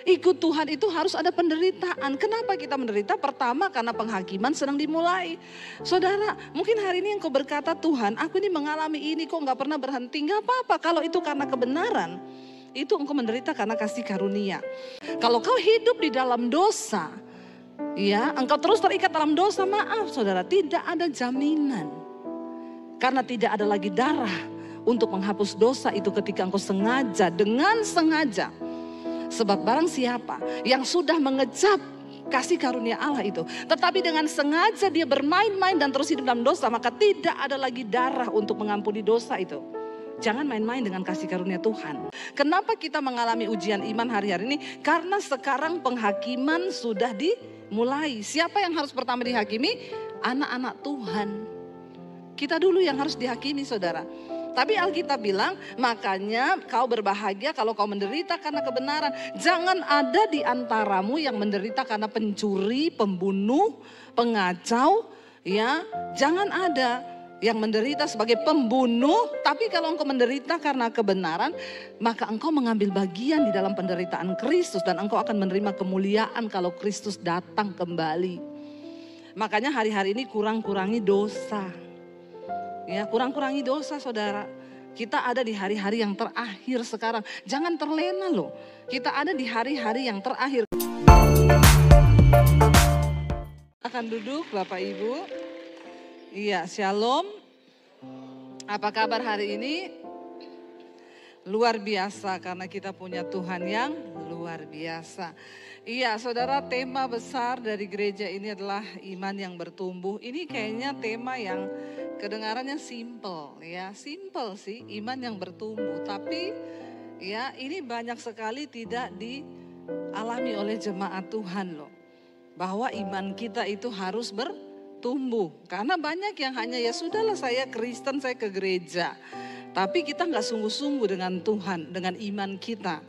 Ikut Tuhan itu harus ada penderitaan. Kenapa kita menderita? Pertama karena penghakiman sedang dimulai. Saudara, mungkin hari ini engkau berkata, Tuhan aku ini mengalami ini kok gak pernah berhenti. Gak apa-apa kalau itu karena kebenaran. Itu engkau menderita karena kasih karunia. Kalau kau hidup di dalam dosa, ya, engkau terus terikat dalam dosa, maaf saudara, tidak ada jaminan. Karena tidak ada lagi darah untuk menghapus dosa itu ketika engkau sengaja, dengan sengaja. Sebab barang siapa yang sudah mengecap kasih karunia Allah itu, tetapi dengan sengaja dia bermain-main dan terus hidup dalam dosa, maka tidak ada lagi darah untuk mengampuni dosa itu. Jangan main-main dengan kasih karunia Tuhan. Kenapa kita mengalami ujian iman hari-hari ini? Karena sekarang penghakiman sudah dimulai. Siapa yang harus pertama dihakimi? Anak-anak Tuhan. Kita dulu yang harus dihakimi, saudara. Tapi Alkitab bilang, makanya kau berbahagia kalau kau menderita karena kebenaran. Jangan ada di antaramu yang menderita karena pencuri, pembunuh, pengacau. Ya, jangan ada yang menderita sebagai pembunuh. Tapi kalau engkau menderita karena kebenaran, maka engkau mengambil bagian di dalam penderitaan Kristus. Dan engkau akan menerima kemuliaan kalau Kristus datang kembali. Makanya hari-hari ini kurang-kurangi dosa. Ya, kurang-kurangi dosa, saudara. Kita ada di hari-hari yang terakhir sekarang. Jangan terlena loh. Kita ada di hari-hari yang terakhir. Akan duduk Bapak Ibu. Iya, shalom. Apa kabar hari ini? Luar biasa karena kita punya Tuhan yang luar biasa. Iya, saudara, tema besar dari gereja ini adalah iman yang bertumbuh. Ini kayaknya tema yang kedengarannya simple, ya, simple sih, iman yang bertumbuh. Tapi ya, ini banyak sekali tidak dialami oleh jemaat Tuhan loh. Bahwa iman kita itu harus bertumbuh. Karena banyak yang hanya ya sudahlah saya Kristen, saya ke gereja. Tapi kita nggak sungguh-sungguh dengan Tuhan, dengan iman kita.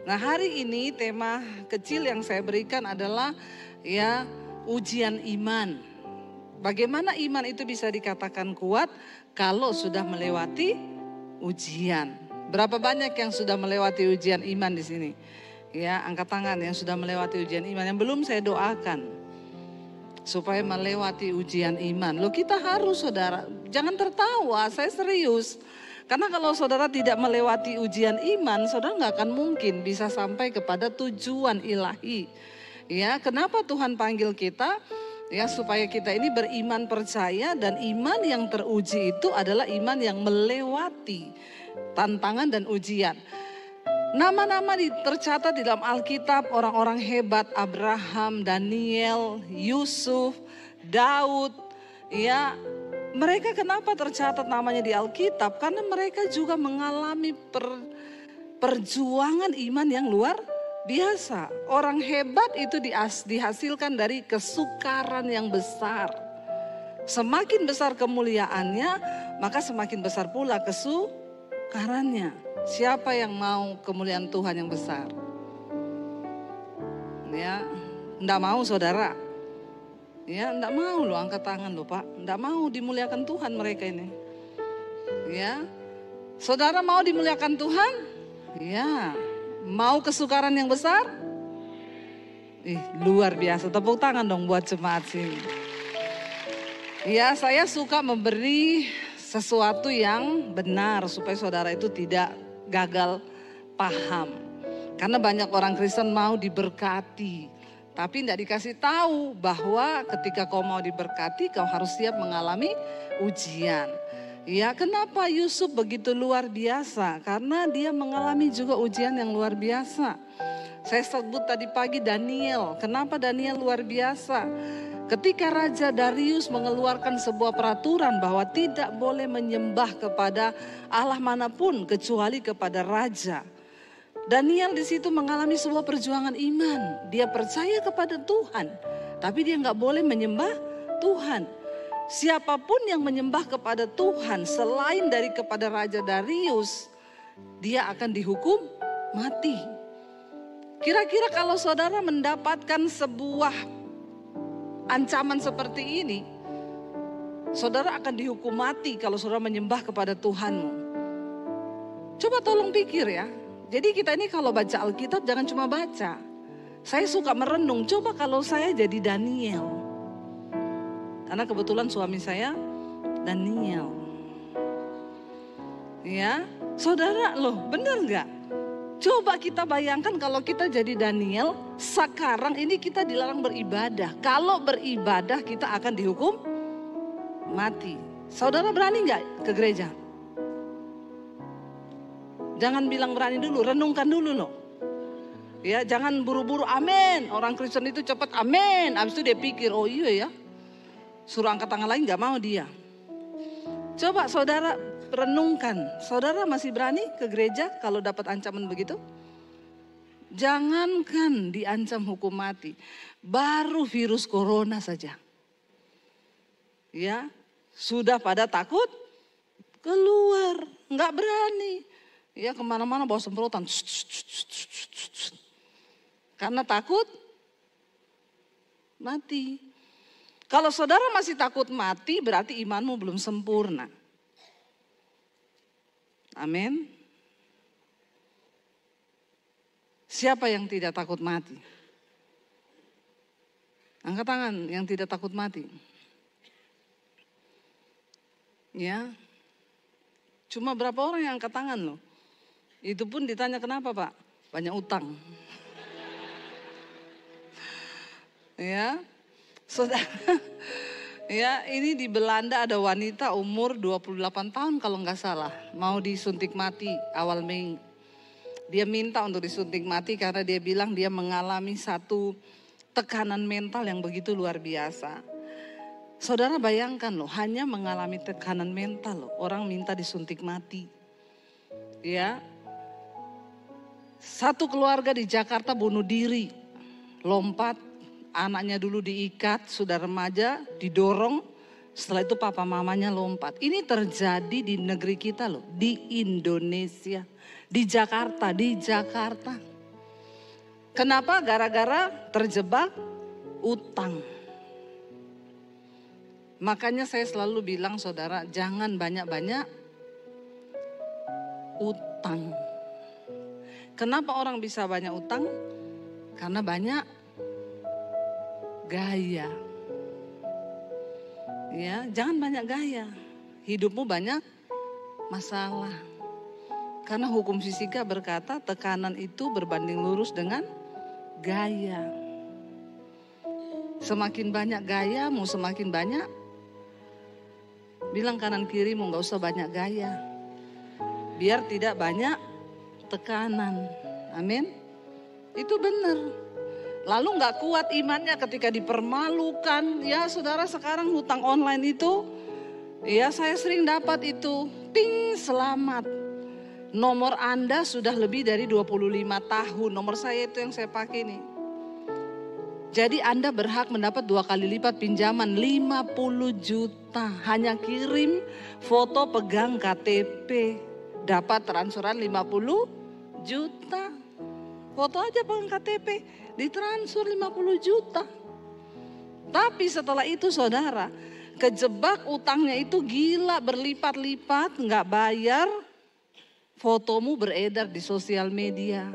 Nah, hari ini tema kecil yang saya berikan adalah ya ujian iman. Bagaimana iman itu bisa dikatakan kuat kalau sudah melewati ujian? Berapa banyak yang sudah melewati ujian iman di sini? Ya, angkat tangan yang sudah melewati ujian iman. Yang belum saya doakan supaya melewati ujian iman. Loh, kita harus, saudara, jangan tertawa, saya serius. Karena kalau saudara tidak melewati ujian iman, saudara nggak akan mungkin bisa sampai kepada tujuan ilahi. Ya, kenapa Tuhan panggil kita? Ya, supaya kita ini beriman percaya, dan iman yang teruji itu adalah iman yang melewati tantangan dan ujian. Nama-nama tercatat di dalam Alkitab, orang-orang hebat, Abraham, Daniel, Yusuf, Daud, ya. Mereka kenapa tercatat namanya di Alkitab? Karena mereka juga mengalami perjuangan iman yang luar biasa. Orang hebat itu dihasilkan dari kesukaran yang besar. Semakin besar kemuliaannya, maka semakin besar pula kesukarannya. Siapa yang mau kemuliaan Tuhan yang besar? Ya, enggak mau, saudara. Ya, enggak mau loh, angkat tangan loh Pak. Enggak mau dimuliakan Tuhan mereka ini. Ya, saudara mau dimuliakan Tuhan? Ya, mau kesukaran yang besar? Luar biasa, tepuk tangan dong buat jemaat sini. Ya, saya suka memberi sesuatu yang benar supaya saudara itu tidak gagal paham. Karena banyak orang Kristen mau diberkati, tapi tidak dikasih tahu bahwa ketika kau mau diberkati, kau harus siap mengalami ujian. Ya, kenapa Yusuf begitu luar biasa? Karena dia mengalami juga ujian yang luar biasa. Saya sebut tadi pagi Daniel. Kenapa Daniel luar biasa? Ketika Raja Darius mengeluarkan sebuah peraturan bahwa tidak boleh menyembah kepada Allah manapun kecuali kepada raja. Daniel di situ mengalami sebuah perjuangan iman. Dia percaya kepada Tuhan, tapi dia nggak boleh menyembah Tuhan. Siapapun yang menyembah kepada Tuhan selain dari kepada Raja Darius, dia akan dihukum mati. Kira-kira kalau saudara mendapatkan sebuah ancaman seperti ini, saudara akan dihukum mati kalau saudara menyembah kepada Tuhanmu. Coba tolong pikir ya. Jadi kita ini kalau baca Alkitab jangan cuma baca. Saya suka merenung, coba kalau saya jadi Daniel. Karena kebetulan suami saya Daniel. Ya, saudara loh, benar nggak? Coba kita bayangkan kalau kita jadi Daniel, sekarang ini kita dilarang beribadah. Kalau beribadah kita akan dihukum mati. Saudara berani nggak ke gereja? Jangan bilang berani dulu, renungkan dulu loh. Ya, jangan buru-buru amin. Orang Kristen itu cepat amin. Habis itu dia pikir, oh iya ya. Suruh angkat tangan lain nggak mau dia. Coba saudara renungkan. Saudara masih berani ke gereja kalau dapat ancaman begitu? Jangankan diancam hukum mati. Baru virus corona saja. Ya, sudah pada takut keluar. Nggak berani. Ya, kemana-mana bawa semprotan. Karena takut mati. Kalau saudara masih takut mati, berarti imanmu belum sempurna. Amin. Siapa yang tidak takut mati? Angkat tangan yang tidak takut mati. Ya. Cuma berapa orang yang angkat tangan loh? Itu pun ditanya kenapa Pak? Banyak utang. Ya, saudara. Ya, ini di Belanda ada wanita umur 28 tahun kalau nggak salah. Mau disuntik mati awal Mei. Dia minta untuk disuntik mati karena dia bilang dia mengalami satu tekanan mental yang begitu luar biasa. Saudara bayangkan loh, hanya mengalami tekanan mental loh. Orang minta disuntik mati. Ya. Satu keluarga di Jakarta bunuh diri, lompat, anaknya dulu diikat, sudah remaja, didorong, setelah itu papa mamanya lompat. Ini terjadi di negeri kita loh, di Indonesia, di Jakarta. Kenapa? Gara-gara terjebak utang. Makanya saya selalu bilang saudara, jangan banyak-banyak utang. Kenapa orang bisa banyak utang? Karena banyak gaya. Ya, jangan banyak gaya. Hidupmu banyak masalah. Karena hukum fisika berkata tekanan itu berbanding lurus dengan gaya. Semakin banyak gayamu, semakin banyak. Bilang kanan kirimu, gak usah banyak gaya. Biar tidak banyak tekanan. Amin. Itu benar. Lalu gak kuat imannya ketika dipermalukan. Ya saudara, sekarang hutang online itu, ya saya sering dapat itu. Ping, selamat. Nomor Anda sudah lebih dari 25 tahun. Nomor saya itu yang saya pakai nih. Jadi Anda berhak mendapat 2 kali lipat pinjaman 50 juta. Hanya kirim foto pegang KTP. Dapat transferan 50 juta. Foto aja pegang KTP. Ditransfer 50 juta. Tapi setelah itu saudara, kejebak utangnya itu gila berlipat-lipat, nggak bayar. Fotomu beredar di sosial media.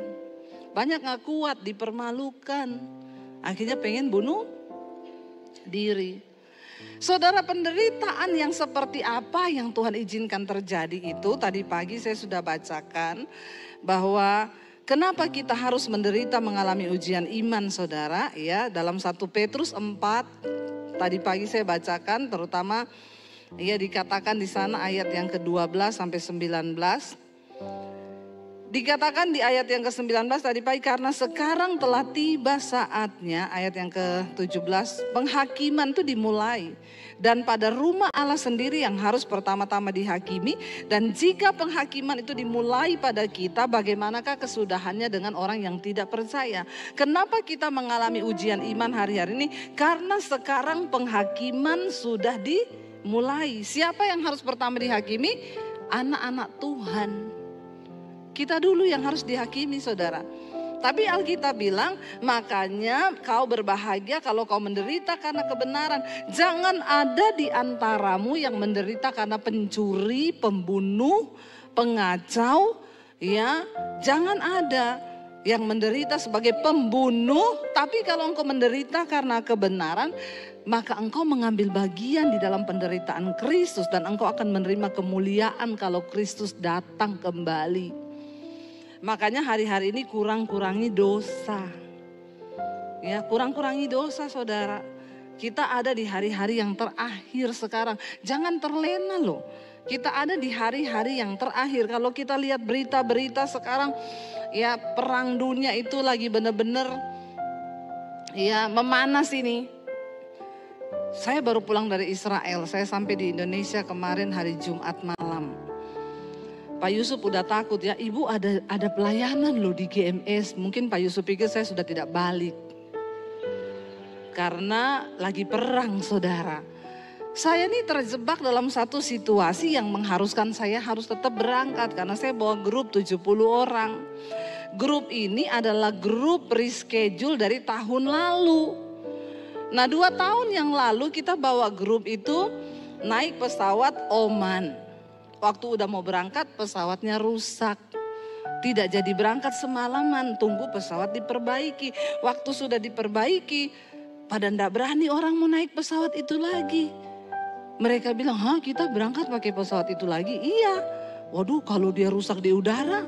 Banyak nggak kuat, dipermalukan. Akhirnya pengen bunuh diri. Saudara, penderitaan yang seperti apa yang Tuhan izinkan terjadi itu tadi pagi saya sudah bacakan bahwa kenapa kita harus menderita mengalami ujian iman saudara ya, dalam 1 Petrus 4 tadi pagi saya bacakan, terutama ya dikatakan di sana ayat yang ke-12 sampai 19. Dikatakan di ayat yang ke-19 tadi pagi, karena sekarang telah tiba saatnya, ayat yang ke-17, penghakiman itu dimulai. Dan pada rumah Allah sendiri yang harus pertama-tama dihakimi. Dan jika penghakiman itu dimulai pada kita, bagaimanakah kesudahannya dengan orang yang tidak percaya? Kenapa kita mengalami ujian iman hari-hari ini? Karena sekarang penghakiman sudah dimulai. Siapa yang harus pertama dihakimi? Anak-anak Tuhan. Kita dulu yang harus dihakimi saudara. Tapi Alkitab bilang, makanya kau berbahagia kalau kau menderita karena kebenaran. Jangan ada di antaramu yang menderita karena pencuri, pembunuh, pengacau, Ya, jangan ada yang menderita sebagai pembunuh, tapi kalau engkau menderita karena kebenaran, maka engkau mengambil bagian di dalam penderitaan Kristus dan engkau akan menerima kemuliaan kalau Kristus datang kembali. Makanya hari-hari ini kurangi dosa. Ya, kurangi dosa saudara. Kita ada di hari-hari yang terakhir sekarang. Jangan terlena loh. Kita ada di hari-hari yang terakhir. Kalau kita lihat berita-berita sekarang, ya perang dunia itu lagi benar-benar ya memanas ini. Saya baru pulang dari Israel. Saya sampai di Indonesia kemarin hari Jumat malam. Pak Yusuf udah takut ya, ibu ada pelayanan loh di GMS. Mungkin Pak Yusuf pikir saya sudah tidak balik. Karena lagi perang saudara. Saya ini terjebak dalam satu situasi yang mengharuskan saya harus tetap berangkat. Karena saya bawa grup 70 orang. Grup ini adalah grup reschedule dari tahun lalu. Nah 2 tahun yang lalu kita bawa grup itu naik pesawat Oman. Waktu udah mau berangkat pesawatnya rusak. Tidak jadi berangkat semalaman, tunggu pesawat diperbaiki. Waktu sudah diperbaiki, pada ndak berani orang mau naik pesawat itu lagi. Mereka bilang, kita berangkat pakai pesawat itu lagi? Iya. Waduh, kalau dia rusak di udara.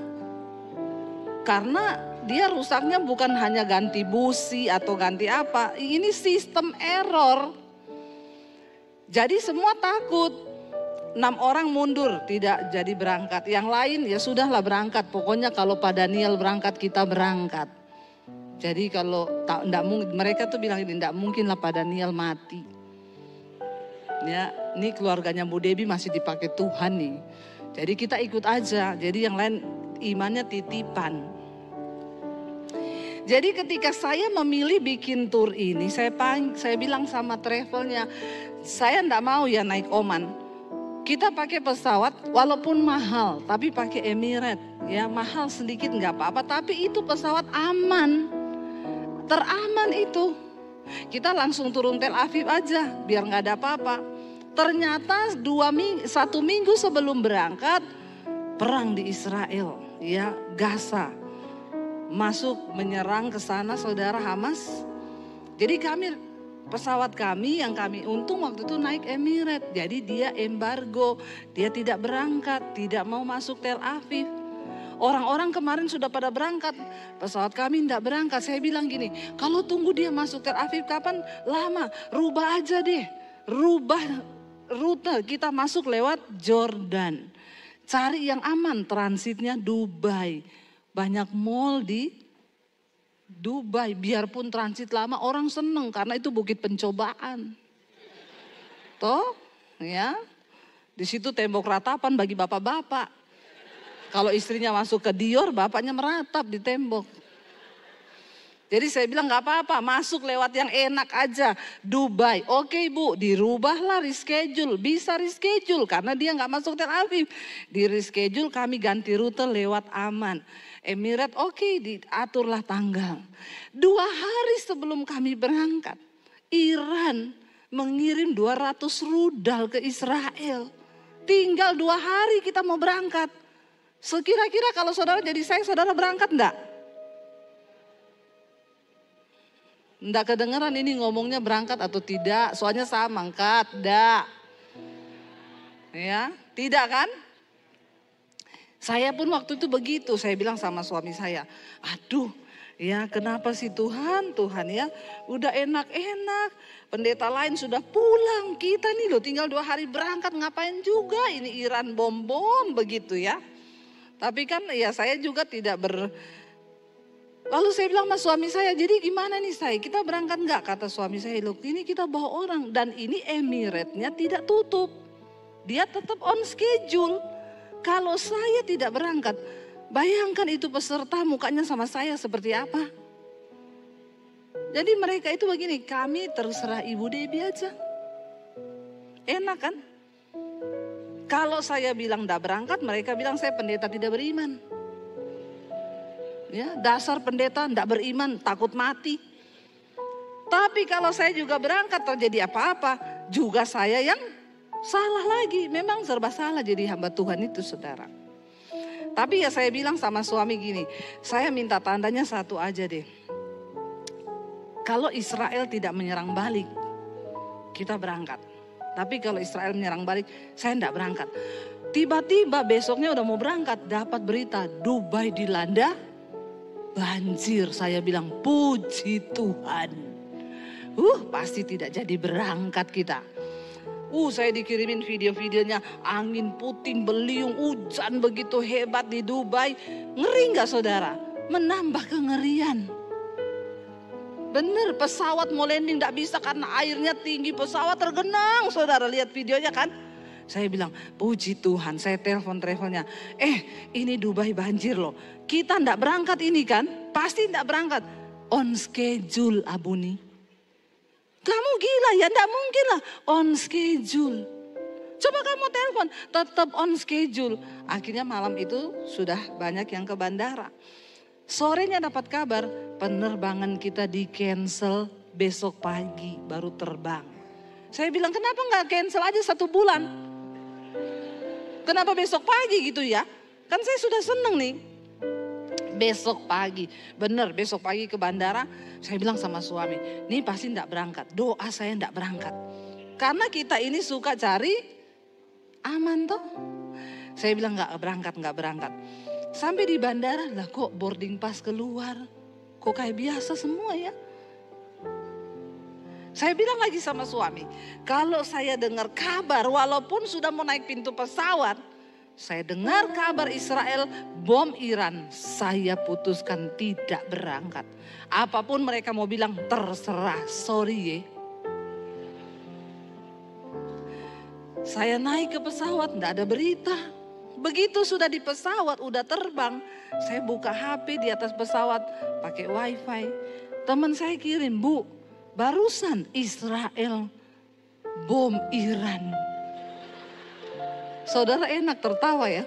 Karena dia rusaknya bukan hanya ganti busi atau ganti apa. Ini sistem error. Jadi semua takut. 6 orang mundur, tidak jadi berangkat. Yang lain ya sudahlah berangkat. Pokoknya kalau Pak Daniel berangkat, kita berangkat. Jadi kalau enggak mungkin, mereka tuh bilang ini enggak mungkin lah Pak Daniel mati. Ya, ini keluarganya Bu Debi masih dipakai Tuhan nih. Jadi kita ikut aja. Jadi yang lain imannya titipan. Jadi ketika saya memilih bikin tour ini, saya bilang sama travelnya, saya enggak mau ya naik Oman. Kita pakai pesawat walaupun mahal, tapi pakai Emirates. Ya mahal sedikit nggak apa-apa, tapi itu pesawat aman. Teraman itu. Kita langsung turun Tel Aviv aja biar nggak ada apa-apa. Ternyata 1 minggu sebelum berangkat perang di Israel, ya Gaza masuk menyerang ke sana saudara Hamas. Jadi pesawat kami yang kami untung waktu itu naik Emirates. Jadi dia embargo, dia tidak berangkat, tidak mau masuk Tel Aviv. Orang-orang kemarin sudah pada berangkat, pesawat kami tidak berangkat. Saya bilang gini, kalau tunggu dia masuk Tel Aviv kapan? Lama, rubah aja deh. Rubah rute, kita masuk lewat Jordan. Cari yang aman, transitnya Dubai. Banyak mall di Dubai, biarpun transit lama orang seneng karena itu bukit pencobaan. Toh, ya. Di situ tembok ratapan bagi bapak-bapak. Kalau istrinya masuk ke Dior, bapaknya meratap di tembok. Jadi saya bilang nggak apa-apa, masuk lewat yang enak aja, Dubai. Oke Bu, dirubahlah reschedule, bisa reschedule karena dia nggak masuk Tel Aviv. Di reschedule kami ganti rute lewat aman. Emirates oke, diaturlah tanggal. 2 hari sebelum kami berangkat, Iran mengirim 200 rudal ke Israel. Tinggal 2 hari kita mau berangkat. Sekira-kira kalau saudara jadi saya, saudara berangkat enggak? Enggak kedengeran ini ngomongnya berangkat atau tidak, soalnya saya mangkat, enggak. Ya, tidak kan? Saya pun waktu itu begitu, saya bilang sama suami saya, aduh ya kenapa sih Tuhan ya udah enak-enak, pendeta lain sudah pulang, kita nih loh tinggal 2 hari berangkat ngapain juga, ini Iran bom-bom begitu ya. Tapi kan ya saya juga tidak Lalu saya bilang sama suami saya, jadi gimana nih saya, kita berangkat enggak? Kata suami saya, loh ini kita bawa orang dan ini Emirates-nya tidak tutup. Dia tetap on schedule. Kalau saya tidak berangkat, bayangkan itu peserta mukanya sama saya seperti apa. Jadi mereka itu begini, kami terserah Ibu Debi aja. Enak kan? Kalau saya bilang tidak berangkat, mereka bilang saya pendeta tidak beriman. Ya, dasar pendeta tidak beriman, takut mati. Tapi kalau saya juga berangkat terjadi apa-apa, juga saya yang salah lagi. Memang serba salah jadi hamba Tuhan itu saudara. Tapi ya saya bilang sama suami gini, saya minta tandanya satu aja deh. Kalau Israel tidak menyerang balik, kita berangkat. Tapi kalau Israel menyerang balik, saya tidak berangkat. Tiba-tiba besoknya udah mau berangkat, dapat berita Dubai dilanda banjir. Saya bilang puji Tuhan. Pasti tidak jadi berangkat kita. Saya dikirimin video-videonya, angin puting beliung, hujan begitu hebat di Dubai. Ngeri gak saudara? Menambah kengerian. Bener, pesawat mau landing gak bisa karena airnya tinggi, pesawat tergenang. Saudara lihat videonya kan? Saya bilang, puji Tuhan, saya teleponnya. Ini Dubai banjir loh. Kita gak berangkat ini kan? Pasti gak berangkat. On schedule Abuni. Kamu gila ya, gak mungkin lah. On schedule. Coba kamu telepon, tetap on schedule. Akhirnya malam itu sudah banyak yang ke bandara. Sorenya dapat kabar, penerbangan kita di cancel besok pagi baru terbang. Saya bilang, kenapa gak cancel aja 1 bulan? Kenapa besok pagi gitu ya? Kan saya sudah seneng nih. Besok pagi, bener besok pagi ke bandara, saya bilang sama suami, nih pasti enggak berangkat, doa saya enggak berangkat. Karena kita ini suka cari aman toh. Saya bilang enggak berangkat. Sampai di bandara, lah kok boarding pass keluar, kok kayak biasa semua ya. Saya bilang lagi sama suami, kalau saya dengar kabar walaupun sudah mau naik pintu pesawat, saya dengar kabar Israel bom Iran, saya putuskan tidak berangkat. Apapun mereka mau bilang terserah, sorry ya. Saya naik ke pesawat, enggak ada berita. Begitu sudah di pesawat, udah terbang, saya buka HP di atas pesawat pakai wifi. Teman saya kirim, Bu, barusan Israel bom Iran. Saudara enak tertawa ya.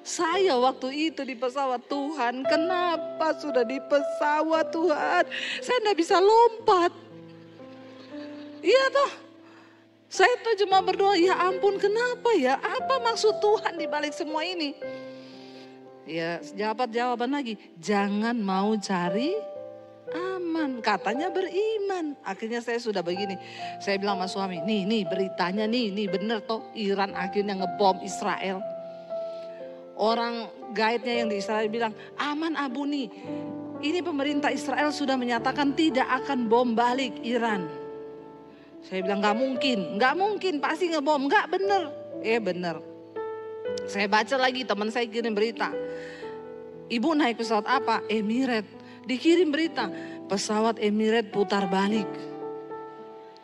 Saya waktu itu di pesawat, Tuhan kenapa sudah di pesawat Tuhan. Saya enggak bisa lompat. Iya toh. Saya tuh cuma berdoa, ya ampun kenapa ya. Apa maksud Tuhan di balik semua ini. Ya jawaban lagi, jangan mau cari aman, katanya beriman. Akhirnya saya sudah begini, saya bilang sama suami, nih beritanya nih bener toh Iran akhirnya ngebom Israel. Orang guide-nya yang di Israel bilang, aman Abuni, ini pemerintah Israel sudah menyatakan tidak akan bom balik Iran. Saya bilang gak mungkin pasti ngebom, gak bener. Bener. Saya baca lagi, teman saya kirim berita. Ibu naik pesawat apa? Emirates. Dikirim berita, pesawat Emirates putar balik.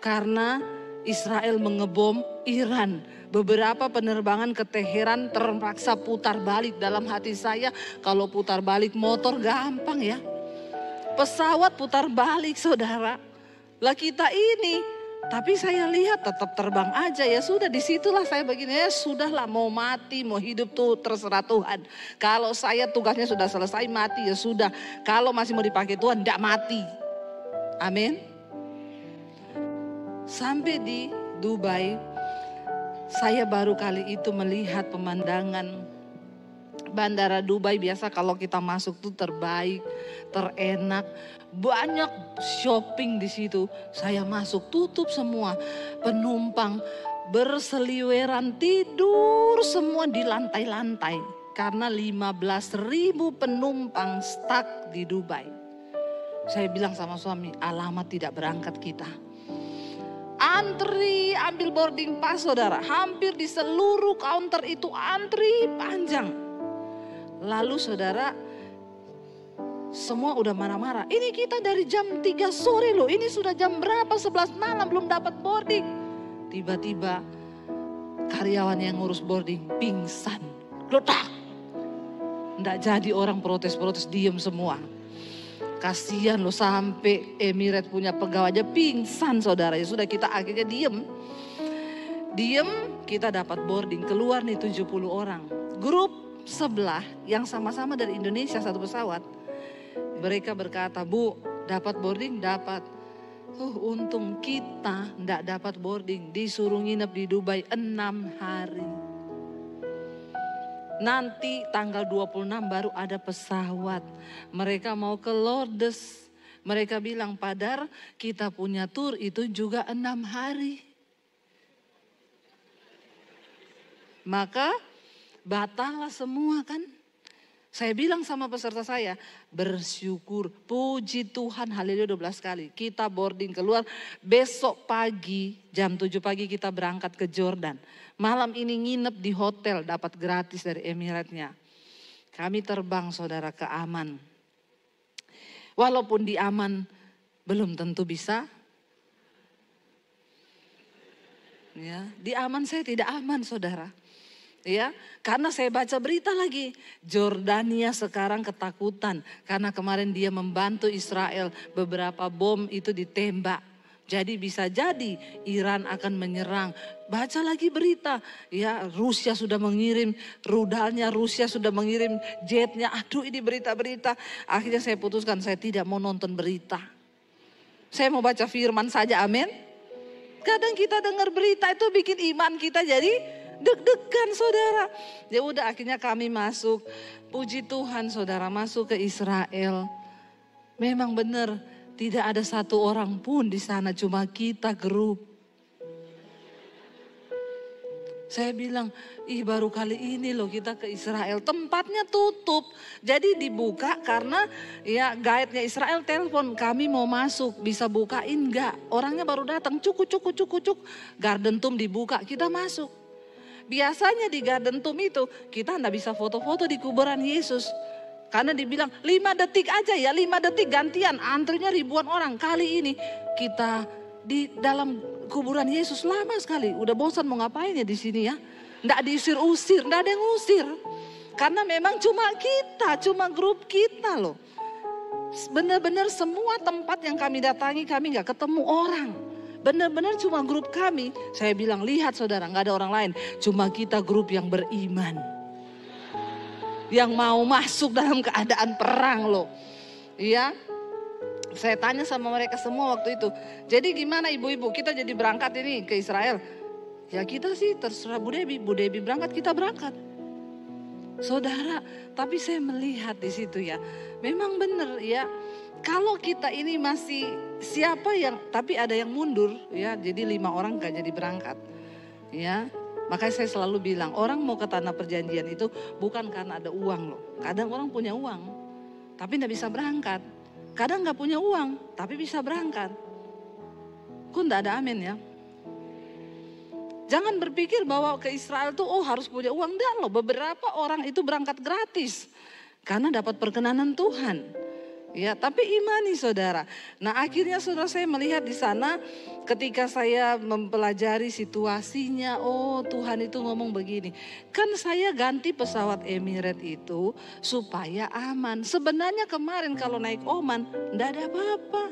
Karena Israel mengebom Iran. Beberapa penerbangan ke Teheran terpaksa putar balik. Dalam hati saya, kalau putar balik motor gampang ya. Pesawat putar balik saudara. Lah kita ini, tapi saya lihat tetap terbang aja ya sudah, disitulah saya begini, ya sudahlah mau mati mau hidup tuh terserah Tuhan. Kalau saya tugasnya sudah selesai mati ya sudah, kalau masih mau dipakai Tuhan tidak mati. Amin. Sampai di Dubai, saya baru kali itu melihat pemandangan Bandara Dubai. Biasa kalau kita masuk tuh terbaik, terenak, banyak shopping di situ. Saya masuk tutup semua, penumpang berseliweran tidur semua di lantai-lantai. Karena 15.000 penumpang stuck di Dubai. Saya bilang sama suami, alamat tidak berangkat kita. Antri ambil boarding pass saudara, hampir di seluruh counter itu antri panjang. Lalu saudara, semua udah marah-marah. Ini kita dari jam 3 sore loh, ini sudah jam berapa? 11 malam belum dapat boarding. Tiba-tiba karyawan yang ngurus boarding pingsan. Letak. Nggak jadi orang protes-protes, diem semua. Kasihan loh, sampai Emirates punya pegawai aja pingsan saudara. Ya sudah, kita akhirnya diem. Kita dapat boarding, keluar nih 70 orang. Grup sebelah yang sama-sama dari Indonesia satu pesawat. Mereka berkata, Bu dapat boarding? Dapat. Untung kita nggak dapat boarding, disuruh nginep di Dubai 6 hari. Nanti tanggal 26 baru ada pesawat. Mereka mau ke Lourdes. Mereka bilang, Padar, kita punya tur itu juga 6 hari. Maka batallah semua kan. Saya bilang sama peserta saya, bersyukur, puji Tuhan, haleluya 12 kali. Kita boarding keluar, besok pagi jam 7 pagi kita berangkat ke Jordan. Malam ini nginep di hotel, dapat gratis dari Emiratnya. Kami terbang saudara ke Aman. Walaupun di Aman belum tentu bisa. Ya, di Aman saya tidak aman saudara. Ya, karena saya baca berita lagi, Jordania sekarang ketakutan karena kemarin dia membantu Israel, beberapa bom itu ditembak. Jadi bisa jadi Iran akan menyerang. Baca lagi berita, ya Rusia sudah mengirim rudalnya, Rusia sudah mengirim jetnya. Aduh ini berita-berita. Akhirnya saya putuskan saya tidak mau nonton berita. Saya mau baca firman saja, amin. Kadang kita dengar berita itu bikin iman kita jadi deg-degan saudara. Ya udah akhirnya kami masuk. Puji Tuhan saudara, masuk ke Israel. Memang benar tidak ada satu orang pun di sana, cuma kita grup. Saya bilang, baru kali ini loh kita ke Israel. Tempatnya tutup. Jadi dibuka karena ya guide-nya Israel telepon, kami mau masuk, bisa bukain enggak? Orangnya baru datang, cuk. Garden Tomb dibuka, kita masuk. Biasanya di Garden Tomb itu kita enggak bisa foto-foto di kuburan Yesus. Karena dibilang 5 detik aja ya, 5 detik gantian, antrinya ribuan orang. Kali ini kita di dalam kuburan Yesus lama sekali. Udah bosan mau ngapain ya di sini ya. Nggak diusir-usir, nggak ada yang ngusir. Karena memang cuma kita, cuma grup kita loh. Benar-benar semua tempat yang kami datangi kami nggak ketemu orang. Benar-benar cuma grup kami. Saya bilang lihat saudara, nggak ada orang lain. Cuma kita grup yang beriman. Yang mau masuk dalam keadaan perang loh. Iya. Saya tanya sama mereka semua waktu itu. Jadi gimana ibu-ibu, kita jadi berangkat ini ke Israel. Ya kita sih terserah Bu Debbie berangkat, kita berangkat. Saudara, tapi saya melihat di situ ya. Memang benar ya. Kalau kita ini masih siapa yang, tapi ada yang mundur ya. Jadi 5 orang gak jadi berangkat. Ya. Makanya saya selalu bilang, orang mau ke tanah perjanjian itu bukan karena ada uang loh. Kadang orang punya uang, tapi gak bisa berangkat. Kadang gak punya uang, tapi bisa berangkat. Kok gak ada amin ya? Jangan berpikir bahwa ke Israel tuh harus punya uang. Enggak loh, beberapa orang itu berangkat gratis. Karena dapat perkenanan Tuhan. Ya, tapi imani saudara. Nah akhirnya saudara saya melihat di sana ketika saya mempelajari situasinya. Oh Tuhan itu ngomong begini. Kan saya ganti pesawat Emirates itu supaya aman. Sebenarnya kemarin kalau naik Oman enggak ada apa-apa.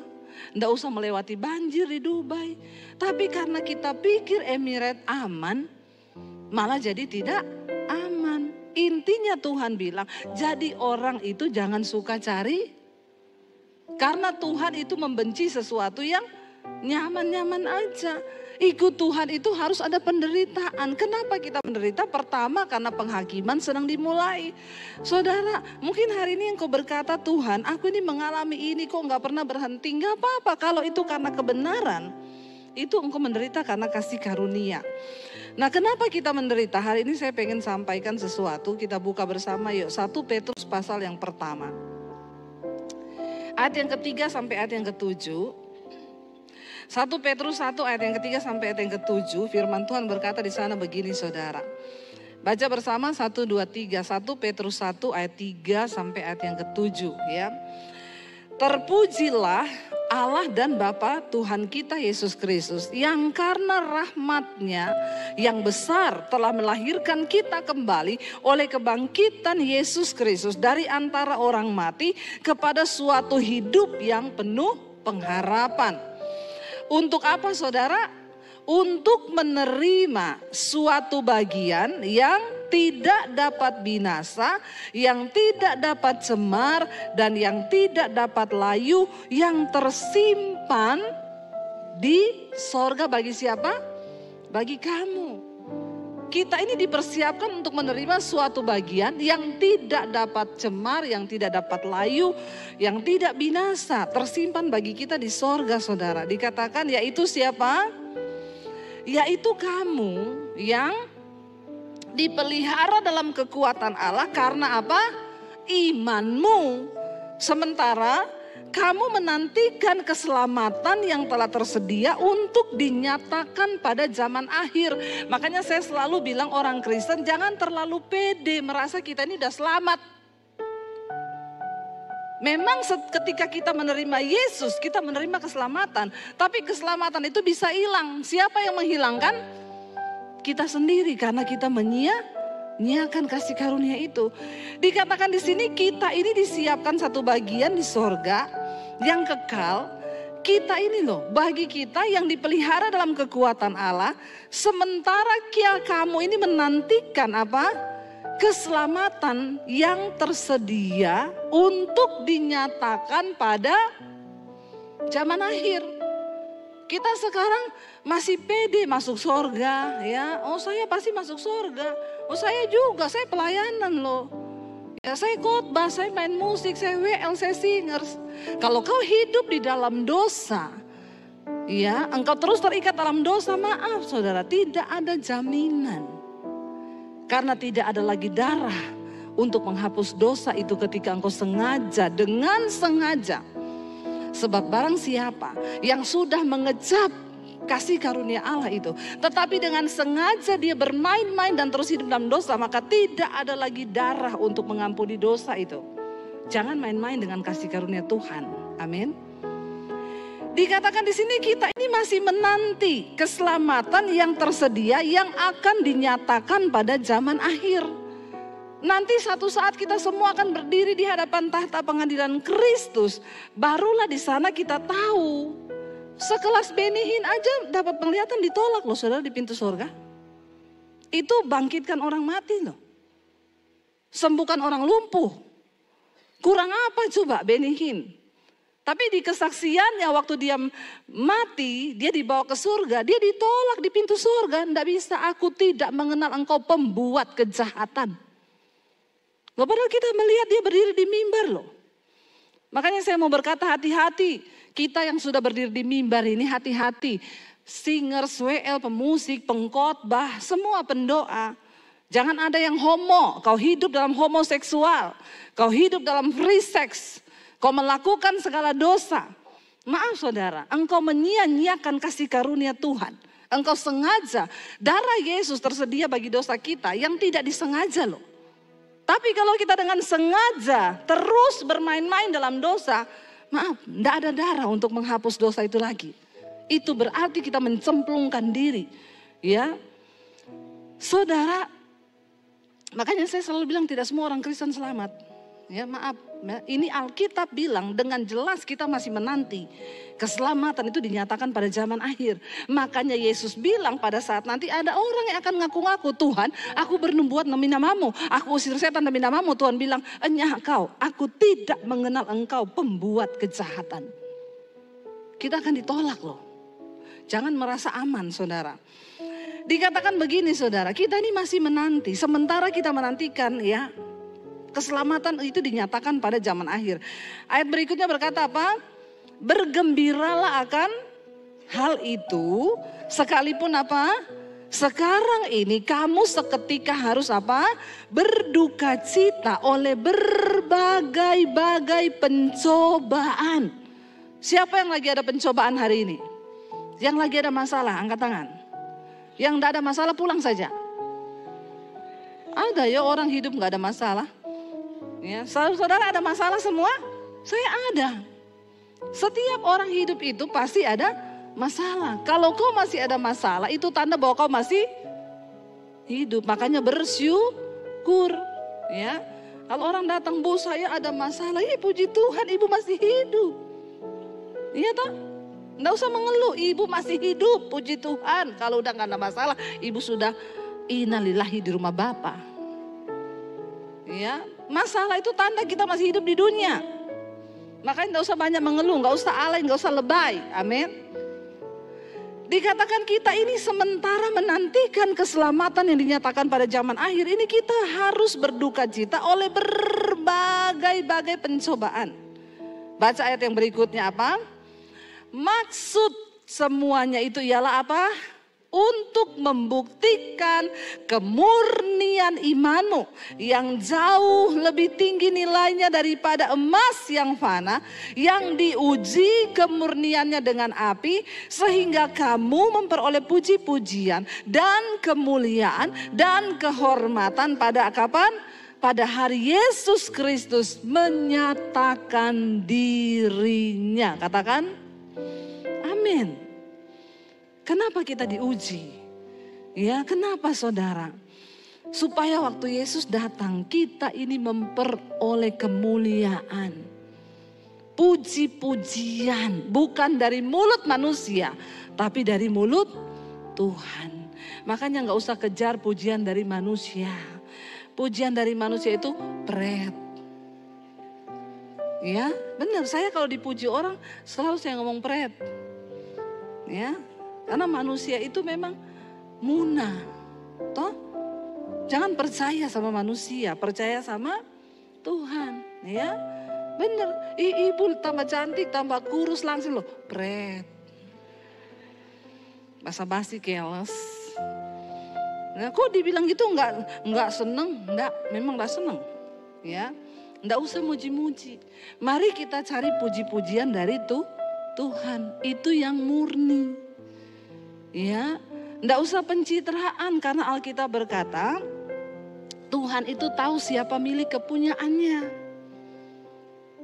Enggak usah melewati banjir di Dubai. Tapi karena kita pikir Emirates aman, malah jadi tidak aman. Intinya Tuhan bilang, jadi orang itu jangan suka cari. Karena Tuhan itu membenci sesuatu yang nyaman-nyaman aja. Ikut Tuhan itu harus ada penderitaan. Kenapa kita menderita? Pertama karena penghakiman sedang dimulai. Saudara, mungkin hari ini engkau berkata, Tuhan aku ini mengalami ini kok gak pernah berhenti. Gak apa-apa kalau itu karena kebenaran. Itu engkau menderita karena kasih karunia. Nah kenapa kita menderita? Hari ini saya pengen sampaikan sesuatu. Kita buka bersama yuk. 1 Petrus pasal yang pertama. Ayat yang ketiga sampai ayat yang ketujuh. 1 Petrus 1 ayat yang ketiga sampai ayat yang ketujuh. Firman Tuhan berkata di sana begini saudara. Baca bersama 1, 2, 3. 1 Petrus 1 ayat 3 sampai ayat yang ketujuh ya. Terpujilah Allah dan Bapa Tuhan kita Yesus Kristus yang karena rahmat-Nya yang besar telah melahirkan kita kembali oleh kebangkitan Yesus Kristus dari antara orang mati kepada suatu hidup yang penuh pengharapan. Untuk apa saudara? Untuk menerima suatu bagian yang tidak dapat binasa, yang tidak dapat cemar, dan yang tidak dapat layu, yang tersimpan di sorga bagi siapa? Bagi kamu. kita ini dipersiapkan untuk menerima suatu bagian yang tidak dapat cemar, yang tidak dapat layu, yang tidak binasa, tersimpan bagi kita di sorga, saudara. Dikatakan yaitu siapa? Yaitu kamu yang dipelihara dalam kekuatan Allah karena apa? Imanmu. Sementara kamu menantikan keselamatan yang telah tersedia untuk dinyatakan pada zaman akhir. Makanya saya selalu bilang orang Kristen jangan terlalu pede merasa kita ini udah selamat. Memang ketika kita menerima Yesus, kita menerima keselamatan. Tapi keselamatan itu bisa hilang. Siapa yang menghilangkan? Kita sendiri karena kita menyia-nyiakan kasih karunia itu. Dikatakan di sini kita ini disiapkan satu bagian di sorga yang kekal. Kita ini loh, bagi kita yang dipelihara dalam kekuatan Allah. Sementara kamu ini menantikan apa? Keselamatan yang tersedia untuk dinyatakan pada zaman akhir. Kita sekarang masih pede masuk sorga ya. Oh saya pasti masuk sorga. Oh saya juga, saya pelayanan loh. Ya saya khotbah, saya main musik, saya WL, saya singers. Kalau kau hidup di dalam dosa, ya engkau terus terikat dalam dosa, maaf saudara, tidak ada jaminan. Karena tidak ada lagi darah untuk menghapus dosa itu ketika engkau sengaja, dengan sengaja. Sebab barang siapa yang sudah mengecap kasih karunia Allah itu, tetapi dengan sengaja dia bermain-main dan terus hidup dalam dosa, maka tidak ada lagi darah untuk mengampuni dosa itu. Jangan main-main dengan kasih karunia Tuhan. Amin. Dikatakan di sini kita ini masih menanti keselamatan yang tersedia yang akan dinyatakan pada zaman akhir. Nanti satu saat kita semua akan berdiri di hadapan tahta pengadilan Kristus. Barulah di sana kita tahu. Sekelas Benny Hinn aja dapat penglihatan ditolak loh saudara di pintu surga. Itu bangkitkan orang mati loh. Sembuhkan orang lumpuh. Kurang apa coba Benny Hinn? Tapi di kesaksiannya waktu dia mati, dia dibawa ke surga, dia ditolak di pintu surga. Tidak bisa, aku tidak mengenal engkau pembuat kejahatan. Loh, padahal kita melihat dia berdiri di mimbar loh. Makanya saya mau berkata hati-hati. Kita yang sudah berdiri di mimbar ini hati-hati. Singers, WL, pemusik, pengkhotbah, semua pendoa. Jangan ada yang homo, kau hidup dalam homoseksual. Kau hidup dalam free sex. Kau melakukan segala dosa. Maaf saudara, engkau menyia-nyiakan kasih karunia Tuhan. Engkau sengaja, darah Yesus tersedia bagi dosa kita yang tidak disengaja loh. Tapi kalau kita dengan sengaja terus bermain-main dalam dosa, maaf, tidak ada darah untuk menghapus dosa itu lagi. Itu berarti kita mencemplungkan diri. Ya, saudara, makanya saya selalu bilang tidak semua orang Kristen selamat. Ya maaf, ini Alkitab bilang dengan jelas kita masih menanti keselamatan itu dinyatakan pada zaman akhir. Makanya Yesus bilang pada saat nanti ada orang yang akan ngaku-ngaku, Tuhan aku bernubuat demi namamu, aku usir setan demi namamu. Tuhan bilang, enyah kau, aku tidak mengenal engkau pembuat kejahatan. Kita akan ditolak loh. Jangan merasa aman saudara. Dikatakan begini saudara, kita ini masih menanti, sementara kita menantikan ya. Keselamatan itu dinyatakan pada zaman akhir. Ayat berikutnya berkata apa? Bergembiralah akan hal itu sekalipun apa? Sekarang ini kamu seketika harus apa? Berduka cita oleh berbagai-bagai pencobaan. Siapa yang lagi ada pencobaan hari ini? Yang lagi ada masalah, angkat tangan. Yang tidak ada masalah pulang saja. Ada ya orang hidup gak ada masalah. Ya, saudara ada masalah semua? Saya ada. Setiap orang hidup itu pasti ada masalah. Kalau kau masih ada masalah, itu tanda bahwa kau masih hidup. Makanya bersyukur. Ya, kalau orang datang, bu saya ada masalah, ya puji Tuhan ibu masih hidup. Iya toh? Nggak usah mengeluh, ibu masih hidup, puji Tuhan. Kalau udah nggak ada masalah, ibu sudah innalillahi di rumah Bapa. Ya, masalah itu tanda kita masih hidup di dunia. Makanya nggak usah banyak mengeluh, nggak usah alay, nggak usah lebay. Amin. Dikatakan kita ini sementara menantikan keselamatan yang dinyatakan pada zaman akhir ini, kita harus berduka cita oleh berbagai-bagai pencobaan. Baca ayat yang berikutnya apa? Maksud semuanya itu ialah apa? Untuk membuktikan kemurnian imanmu yang jauh lebih tinggi nilainya daripada emas yang fana, yang diuji kemurniannya dengan api, sehingga kamu memperoleh puji-pujian dan kemuliaan dan kehormatan pada kapan? Pada hari Yesus Kristus menyatakan dirinya. Katakan amin. Kenapa kita diuji? Ya, kenapa saudara? Supaya waktu Yesus datang, kita ini memperoleh kemuliaan. Puji-pujian, bukan dari mulut manusia, tapi dari mulut Tuhan. Makanya gak usah kejar pujian dari manusia. Pujian dari manusia itu pret. Ya, benar. Saya kalau dipuji orang, selalu saya ngomong pret. Ya. Karena manusia itu memang munah. Toh? Jangan percaya sama manusia, percaya sama Tuhan. Ya, bener. Ibu tambah cantik, tambah kurus langsung loh. Pret. Basa-basi keles. Nah, kok dibilang gitu enggak seneng? Enggak, memang enggak seneng. Ya, enggak usah muji-muji. Mari kita cari puji-pujian dari Tuhan. Itu yang murni. Ya, enggak usah pencitraan, karena Alkitab berkata Tuhan itu tahu siapa milik kepunyaannya.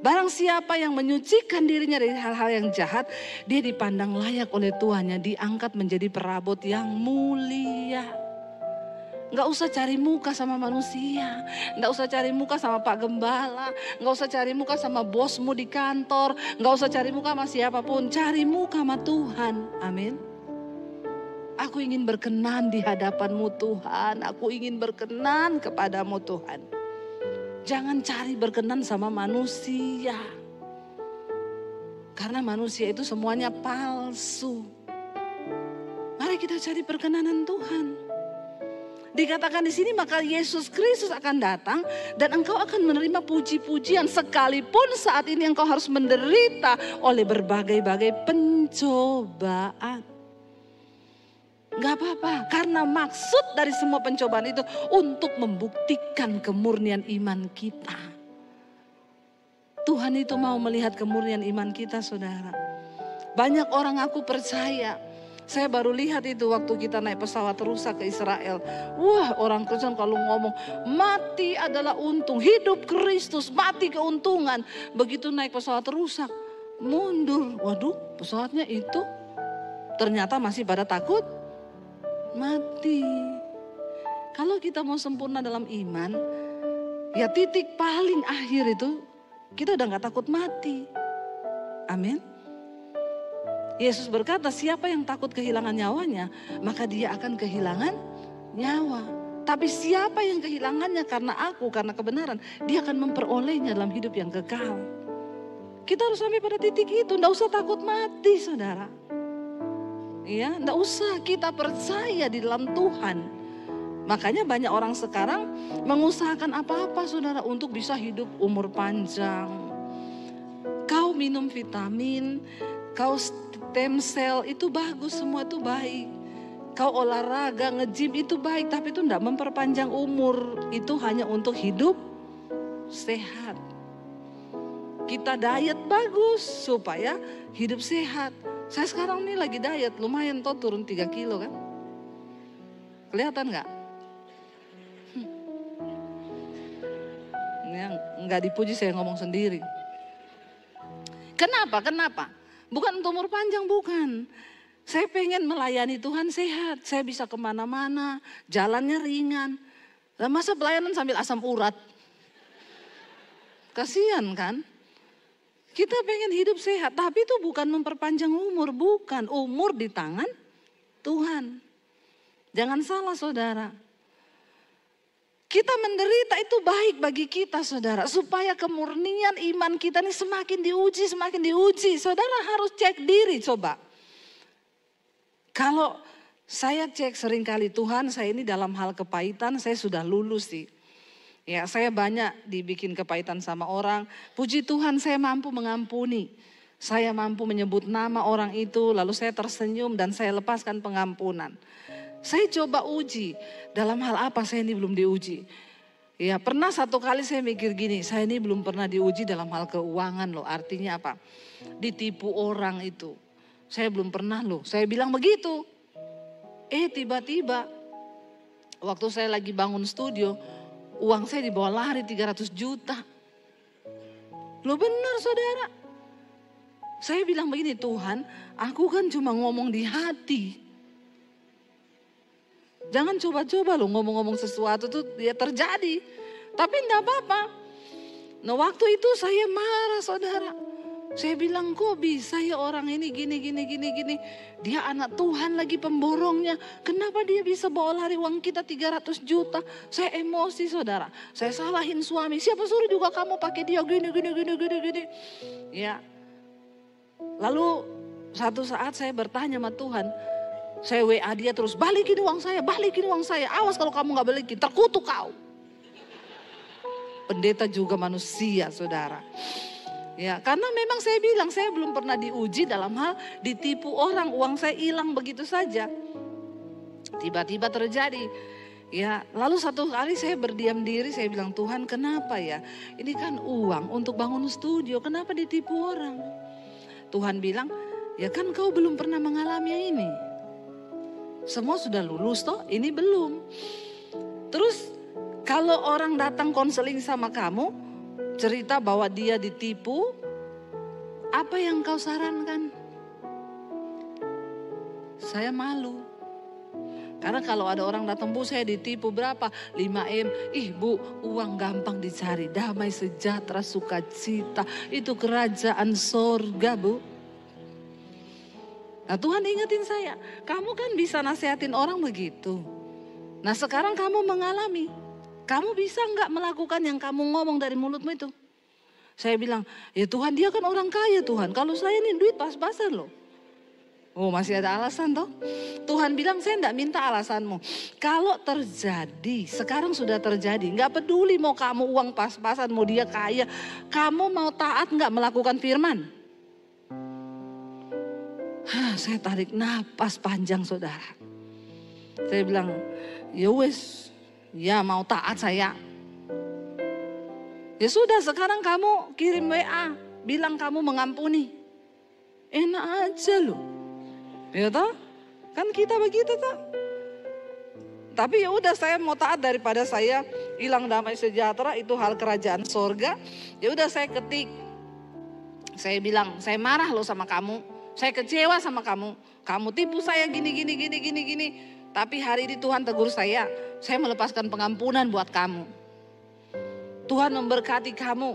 Barang siapa yang menyucikan dirinya dari hal-hal yang jahat, dia dipandang layak oleh Tuhannya, diangkat menjadi perabot yang mulia. Enggak usah cari muka sama manusia, enggak usah cari muka sama Pak Gembala, enggak usah cari muka sama bosmu di kantor, enggak usah cari muka sama siapapun, cari muka sama Tuhan. Amin. Aku ingin berkenan di hadapan-Mu Tuhan. Aku ingin berkenan kepadamu Tuhan. Jangan cari berkenan sama manusia. Karena manusia itu semuanya palsu. Mari kita cari perkenanan Tuhan. Dikatakan di sini, maka Yesus Kristus akan datang dan engkau akan menerima puji-pujian sekalipun saat ini engkau harus menderita oleh berbagai-bagai pencobaan. Gak apa-apa, karena maksud dari semua pencobaan itu untuk membuktikan kemurnian iman kita. Tuhan itu mau melihat kemurnian iman kita, saudara. Banyak orang aku percaya. Saya baru lihat itu waktu kita naik pesawat rusak ke Israel. Wah, orang Kristen kalau ngomong mati adalah untung, hidup Kristus, mati keuntungan. Begitu naik pesawat rusak, mundur. Waduh, pesawatnya itu ternyata masih pada takut mati. Kalau kita mau sempurna dalam iman, ya titik paling akhir itu kita udah gak takut mati. Amin. Yesus berkata, siapa yang takut kehilangan nyawanya, maka dia akan kehilangan nyawa. Tapi siapa yang kehilangannya karena aku, karena kebenaran, dia akan memperolehnya dalam hidup yang kekal. Kita harus sampai pada titik itu, gak usah takut mati, saudara. Ya, enggak usah, kita percaya di dalam Tuhan. Makanya banyak orang sekarang mengusahakan apa-apa, saudara, untuk bisa hidup umur panjang. Kau minum vitamin, kau stem cell itu bagus, semua itu baik. Kau olahraga, nge-gym itu baik, tapi itu enggak memperpanjang umur. Itu hanya untuk hidup sehat. Kita diet bagus supaya hidup sehat. Saya sekarang nih lagi diet, lumayan toh turun 3 kilo kan. Kelihatan gak? Nggak dipuji, saya ngomong sendiri. Kenapa? Bukan untuk umur panjang, bukan. Saya pengen melayani Tuhan sehat, saya bisa kemana-mana, jalannya ringan. Lah masa pelayanan sambil asam urat? Kasian kan? Kita pengen hidup sehat, tapi itu bukan memperpanjang umur, bukan. Umur di tangan Tuhan. Jangan salah, saudara. Kita menderita itu baik bagi kita, saudara. Supaya kemurnian iman kita ini semakin diuji, semakin diuji. Saudara harus cek diri, coba. Kalau saya cek seringkali, Tuhan saya ini dalam hal kepahitan saya sudah lulus sih. Ya, saya banyak dibikin kepahitan sama orang. Puji Tuhan saya mampu mengampuni. Saya mampu menyebut nama orang itu, lalu saya tersenyum dan saya lepaskan pengampunan. Saya coba uji, dalam hal apa saya ini belum diuji. Ya, pernah satu kali saya mikir gini, saya ini belum pernah diuji dalam hal keuangan loh. Artinya apa? Ditipu orang itu. Saya belum pernah loh, saya bilang begitu. Tiba-tiba waktu saya lagi bangun studio, uang saya dibawa lari 300 juta. Loh benar saudara. Saya bilang begini, Tuhan aku kan cuma ngomong di hati. Jangan coba-coba loh ngomong-ngomong sesuatu tuh ya terjadi. Tapi enggak apa-apa. Nah waktu itu saya marah saudara. Saya bilang kok bisa ya orang ini gini. Dia anak Tuhan lagi pemborongnya. Kenapa dia bisa bawa lari uang kita 300 juta. Saya emosi saudara. Saya salahin suami. Siapa suruh juga kamu pakai dia gini. Ya. Lalu satu saat saya bertanya sama Tuhan. Saya WA dia terus, balikin uang saya. Awas kalau kamu gak balikin, terkutuk kau. Pendeta juga manusia saudara. Ya, karena memang saya bilang saya belum pernah diuji dalam hal ditipu orang, uang saya hilang begitu saja. Tiba-tiba terjadi. Ya, lalu satu kali saya berdiam diri, saya bilang Tuhan kenapa ya? Ini kan uang untuk bangun studio, kenapa ditipu orang? Tuhan bilang, ya kan kau belum pernah mengalami ini. Semua sudah lulus toh, ini belum. Terus kalau orang datang konseling sama kamu, cerita bahwa dia ditipu, apa yang kau sarankan? Saya malu. Karena kalau ada orang datang, Bu saya ditipu berapa? 5M. Ih Bu, uang gampang dicari. Damai, sejahtera, sukacita. Itu kerajaan sorga Bu. Nah Tuhan ingetin saya, kamu kan bisa nasihatin orang begitu. Nah sekarang kamu mengalami. Kamu bisa nggak melakukan yang kamu ngomong dari mulutmu itu? Saya bilang, ya Tuhan dia kan orang kaya Tuhan. Kalau saya ini duit pas-pasan loh. Oh masih ada alasan toh? Tuhan bilang saya enggak minta alasanmu. Kalau terjadi, sekarang sudah terjadi. Nggak peduli mau kamu uang pas-pasan, mau dia kaya. Kamu mau taat nggak melakukan firman? Saya tarik napas panjang saudara. Saya bilang, ya wes. Ya mau taat saya. Ya sudah sekarang kamu kirim WA. Bilang kamu mengampuni. Enak aja loh. Ya toh? Kan kita begitu toh. Tapi ya udah saya mau taat daripada saya hilang damai sejahtera. Itu hal kerajaan sorga. Ya udah saya ketik. Saya bilang saya marah loh sama kamu. Saya kecewa sama kamu. Kamu tipu saya gini. Tapi hari ini Tuhan tegur saya melepaskan pengampunan buat kamu. Tuhan memberkati kamu.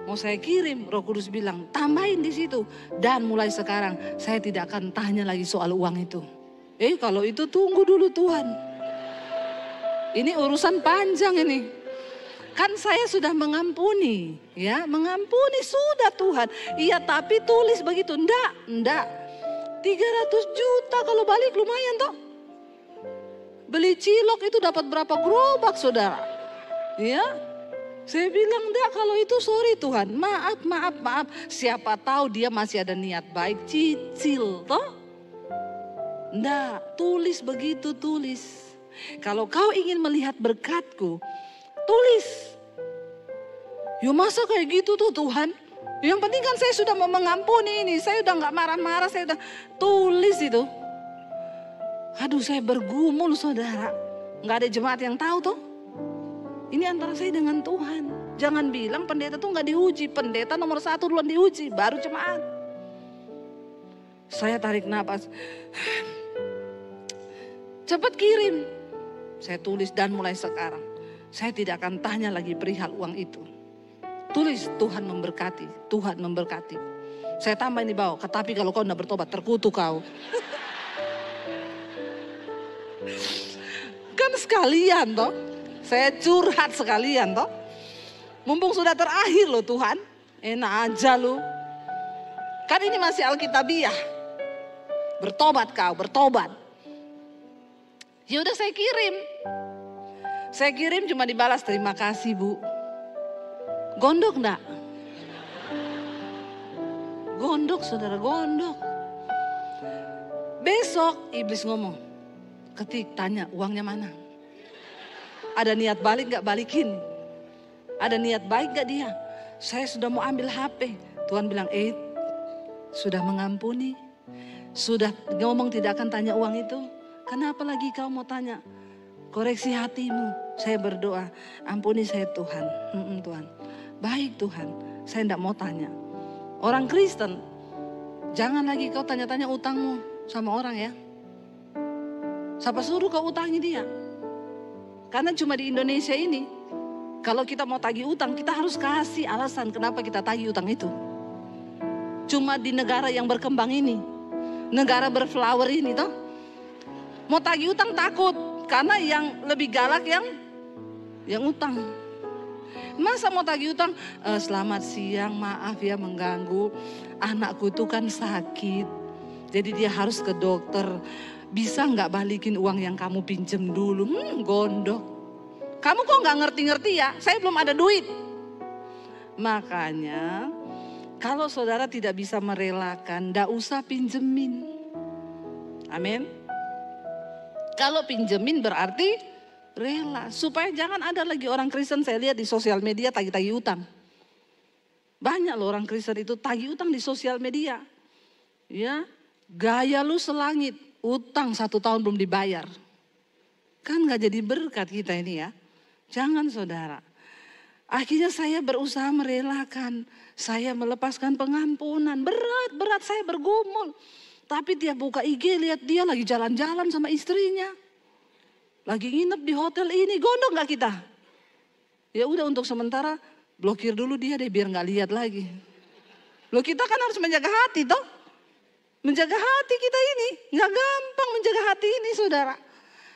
Mau saya kirim, Roh Kudus bilang, tambahin di situ. Dan mulai sekarang saya tidak akan tanya lagi soal uang itu. Kalau itu tunggu dulu Tuhan. Ini urusan panjang ini. Kan saya sudah mengampuni, ya, mengampuni sudah Tuhan. Iya, tapi tulis begitu. Enggak. 300 juta kalau balik lumayan toh. Beli cilok itu dapat berapa gerobak saudara? Ya, saya bilang enggak kalau itu sorry Tuhan. Maaf. Siapa tahu dia masih ada niat baik, cicil toh? Enggak, tulis begitu tulis. Kalau kau ingin melihat berkatku, tulis. Ya masa kayak gitu tuh Tuhan? Yang penting kan saya sudah mau mengampuni ini. Saya udah gak marah-marah, saya udah tulis itu. Aduh saya bergumul saudara. Gak ada jemaat yang tahu toh. Ini antara saya dengan Tuhan. Jangan bilang pendeta tuh gak diuji. Pendeta nomor 1 duluan diuji, baru jemaat. Saya tarik napas. Cepat kirim. Saya tulis dan mulai sekarang. Saya tidak akan tanya lagi perihal uang itu. Tulis Tuhan memberkati. Tuhan memberkati. Saya tambahin di bawah. Tetapi kalau kau tidak bertobat terkutuk kau. Kan sekalian toh. Saya curhat sekalian toh. Mumpung sudah terakhir loh Tuhan. Enak aja loh. Kan ini masih Alkitabiah. Bertobat kau, bertobat. Ya udah saya kirim. Saya kirim cuma dibalas, terima kasih Bu. Gondok enggak? Gondok saudara, gondok. Besok iblis ngomong, ketik tanya uangnya mana? Ada niat balik gak balikin? Ada niat baik gak dia? Saya sudah mau ambil HP. Tuhan bilang, sudah mengampuni. Sudah ngomong tidak akan tanya uang itu. Kenapa lagi kau mau tanya? Koreksi hatimu. Saya berdoa, ampuni saya Tuhan. Tuhan, baik Tuhan, saya tidak mau tanya. Orang Kristen, jangan lagi kau tanya-tanya utangmu sama orang ya. Siapa suruh kau utangi dia? Karena cuma di Indonesia ini, kalau kita mau tagih utang, kita harus kasih alasan kenapa kita tagih utang itu. Cuma di negara yang berkembang ini, negara berflower ini toh, mau tagih utang takut. Karena yang lebih galak yang utang. Masa mau tagih utang, selamat siang, maaf ya mengganggu. Anakku itu kan sakit, jadi dia harus ke dokter. Bisa nggak balikin uang yang kamu pinjem dulu? Gondok. Kamu kok nggak ngerti-ngerti ya? Saya belum ada duit. Makanya kalau saudara tidak bisa merelakan, nggak usah pinjemin. Amin. Kalau pinjemin berarti rela. Supaya jangan ada lagi orang Kristen saya lihat di sosial media tagih-tagih utang. Banyak loh orang Kristen itu tagih utang di sosial media. Ya, gaya lu selangit, utang 1 tahun belum dibayar. Kan gak jadi berkat kita ini ya. Jangan saudara. Akhirnya saya berusaha merelakan. Saya melepaskan pengampunan. Berat saya bergumul. Tapi dia buka IG, lihat dia lagi jalan-jalan sama istrinya. Lagi nginep di hotel ini, gondok gak kita? Ya udah untuk sementara blokir dulu dia deh biar gak lihat lagi. Loh kita kan harus menjaga hati toh. Menjaga hati kita ini, gak gampang menjaga hati ini saudara.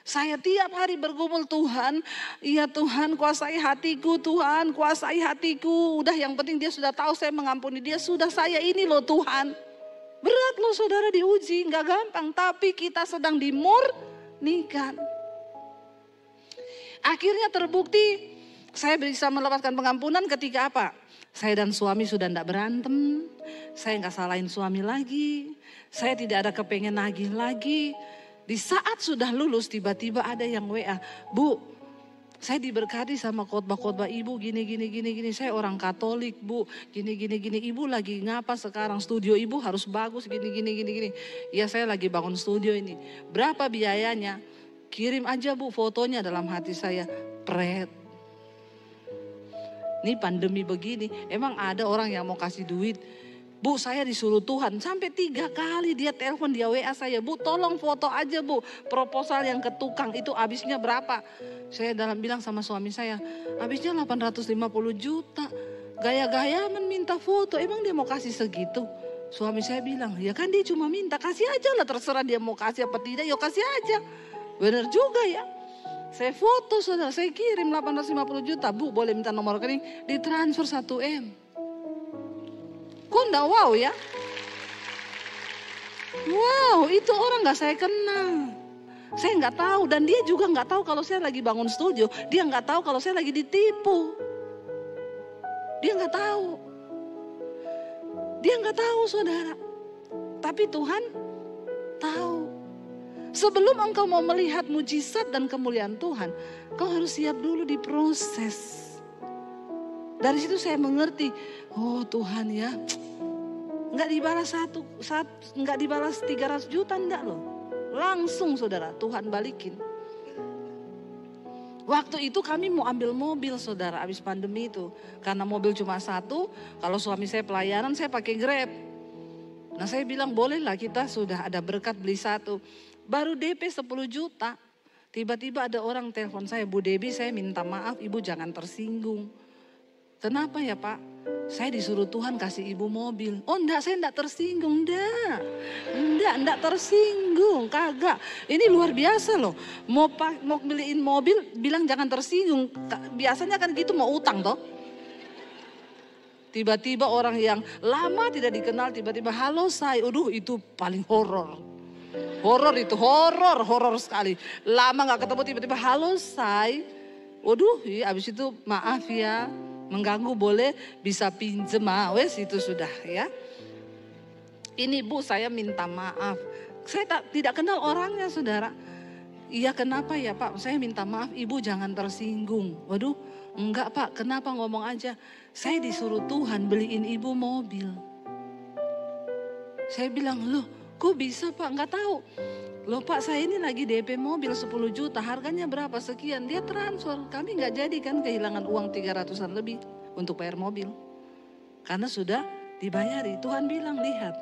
Saya tiap hari bergumul, Tuhan, iya Tuhan kuasai hatiku, Tuhan kuasai hatiku. Udah yang penting dia sudah tahu saya mengampuni dia, sudah saya ini loh Tuhan. Berat loh saudara diuji, gak gampang. Tapi kita sedang dimurnikan. Akhirnya terbukti saya bisa melepaskan pengampunan ketika apa? Saya dan suami sudah tidak berantem. Saya gak salahin suami lagi. Saya tidak ada kepengen nagih lagi. Di saat sudah lulus tiba-tiba ada yang WA. Bu, saya diberkati sama khotbah-khotbah ibu gini. Saya orang Katolik bu, gini. Ibu lagi ngapa sekarang? Studio ibu harus bagus gini. Ya saya lagi bangun studio ini. Berapa biayanya? Kirim aja bu fotonya. Dalam hati saya, pret. Ini pandemi begini, emang ada orang yang mau kasih duit? Bu saya disuruh Tuhan, sampai 3 kali dia telepon, dia WA saya. Bu tolong foto aja bu, proposal yang ke tukang itu habisnya berapa? Saya bilang sama suami saya, habisnya 850 juta. Gaya-gaya minta foto, emang dia mau kasih segitu? Suami saya bilang, ya kan dia cuma minta, kasih aja lah terserah dia mau kasih apa tidak, ya kasih aja. Benar juga ya. Saya foto saudara, saya kirim 850 juta. Bu boleh minta nomor rekening, ditransfer 1M. Kok enggak wow ya? Wow, itu orang gak saya kenal. Saya gak tahu dan dia juga gak tahu kalau saya lagi bangun studio. Dia gak tahu kalau saya lagi ditipu. Dia gak tahu. Dia gak tahu saudara. Tapi Tuhan tahu. Sebelum engkau mau melihat mujizat dan kemuliaan Tuhan, kau harus siap dulu diproses. Dari situ saya mengerti, oh Tuhan ya, nggak dibalas 300 juta enggak loh. Langsung saudara, Tuhan balikin. Waktu itu kami mau ambil mobil saudara, habis pandemi itu. Karena mobil cuma 1, kalau suami saya pelayanan saya pakai Grab. Nah saya bilang bolehlah kita sudah ada berkat beli 1. Baru DP 10 juta. Tiba-tiba ada orang telepon saya, Bu Debbie saya minta maaf ibu jangan tersinggung. Kenapa ya Pak? Saya disuruh Tuhan kasih ibu mobil. Oh enggak, saya enggak tersinggung, enggak tersinggung, kagak. Ini luar biasa loh, mau beliin mobil bilang jangan tersinggung. Biasanya kan gitu mau utang toh. Tiba-tiba orang yang lama tidak dikenal tiba-tiba halo say, itu paling horor. Horor itu, horor sekali. Lama gak ketemu tiba-tiba halo say. Waduh, abis itu maaf ya, mengganggu boleh bisa pinjem, wes itu sudah ya. Ini Bu saya minta maaf, saya tidak kenal orangnya saudara. Iya kenapa ya Pak, saya minta maaf Ibu jangan tersinggung. Waduh enggak Pak, kenapa ngomong aja. Saya disuruh Tuhan beliin Ibu mobil. Saya bilang loh kok bisa Pak, enggak tahu. Loh Pak saya ini lagi DP mobil 10 juta harganya berapa sekian. Dia transfer, kami enggak jadi kan kehilangan uang 300-an lebih untuk bayar mobil. Karena sudah dibayari, Tuhan bilang lihat.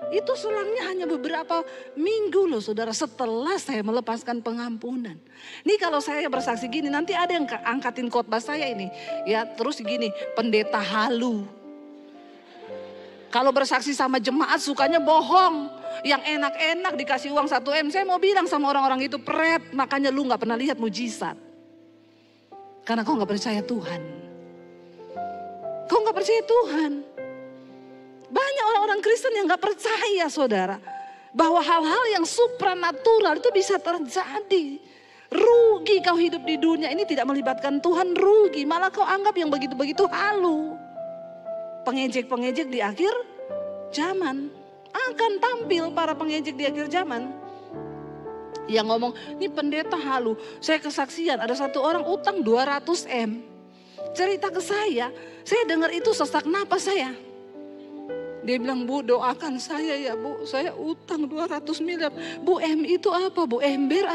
Itu selangnya hanya beberapa minggu loh saudara setelah saya melepaskan pengampunan. Nih kalau saya bersaksi gini nanti ada yang angkatin khotbah saya ini. Ya terus gini pendeta halu. Kalau bersaksi sama jemaat sukanya bohong. Yang enak-enak dikasih uang 1 M. Saya mau bilang sama orang-orang itu pret. Makanya lu gak pernah lihat mujizat. Karena kau gak percaya Tuhan. Kau gak percaya Tuhan. Banyak orang-orang Kristen yang gak percaya saudara. Bahwa hal-hal yang supranatural itu bisa terjadi. Rugi kau hidup di dunia ini tidak melibatkan Tuhan, rugi. Malah kau anggap yang begitu-begitu halu. Pengejek-pengejek di akhir zaman. Akan tampil para pengejek di akhir zaman. Yang ngomong, ini pendeta halu. Saya kesaksian ada satu orang utang 200 M. Cerita ke saya dengar itu sesak napas saya. Dia bilang, Bu doakan saya ya Bu, saya utang 200 miliar. Bu M itu apa Bu? Ember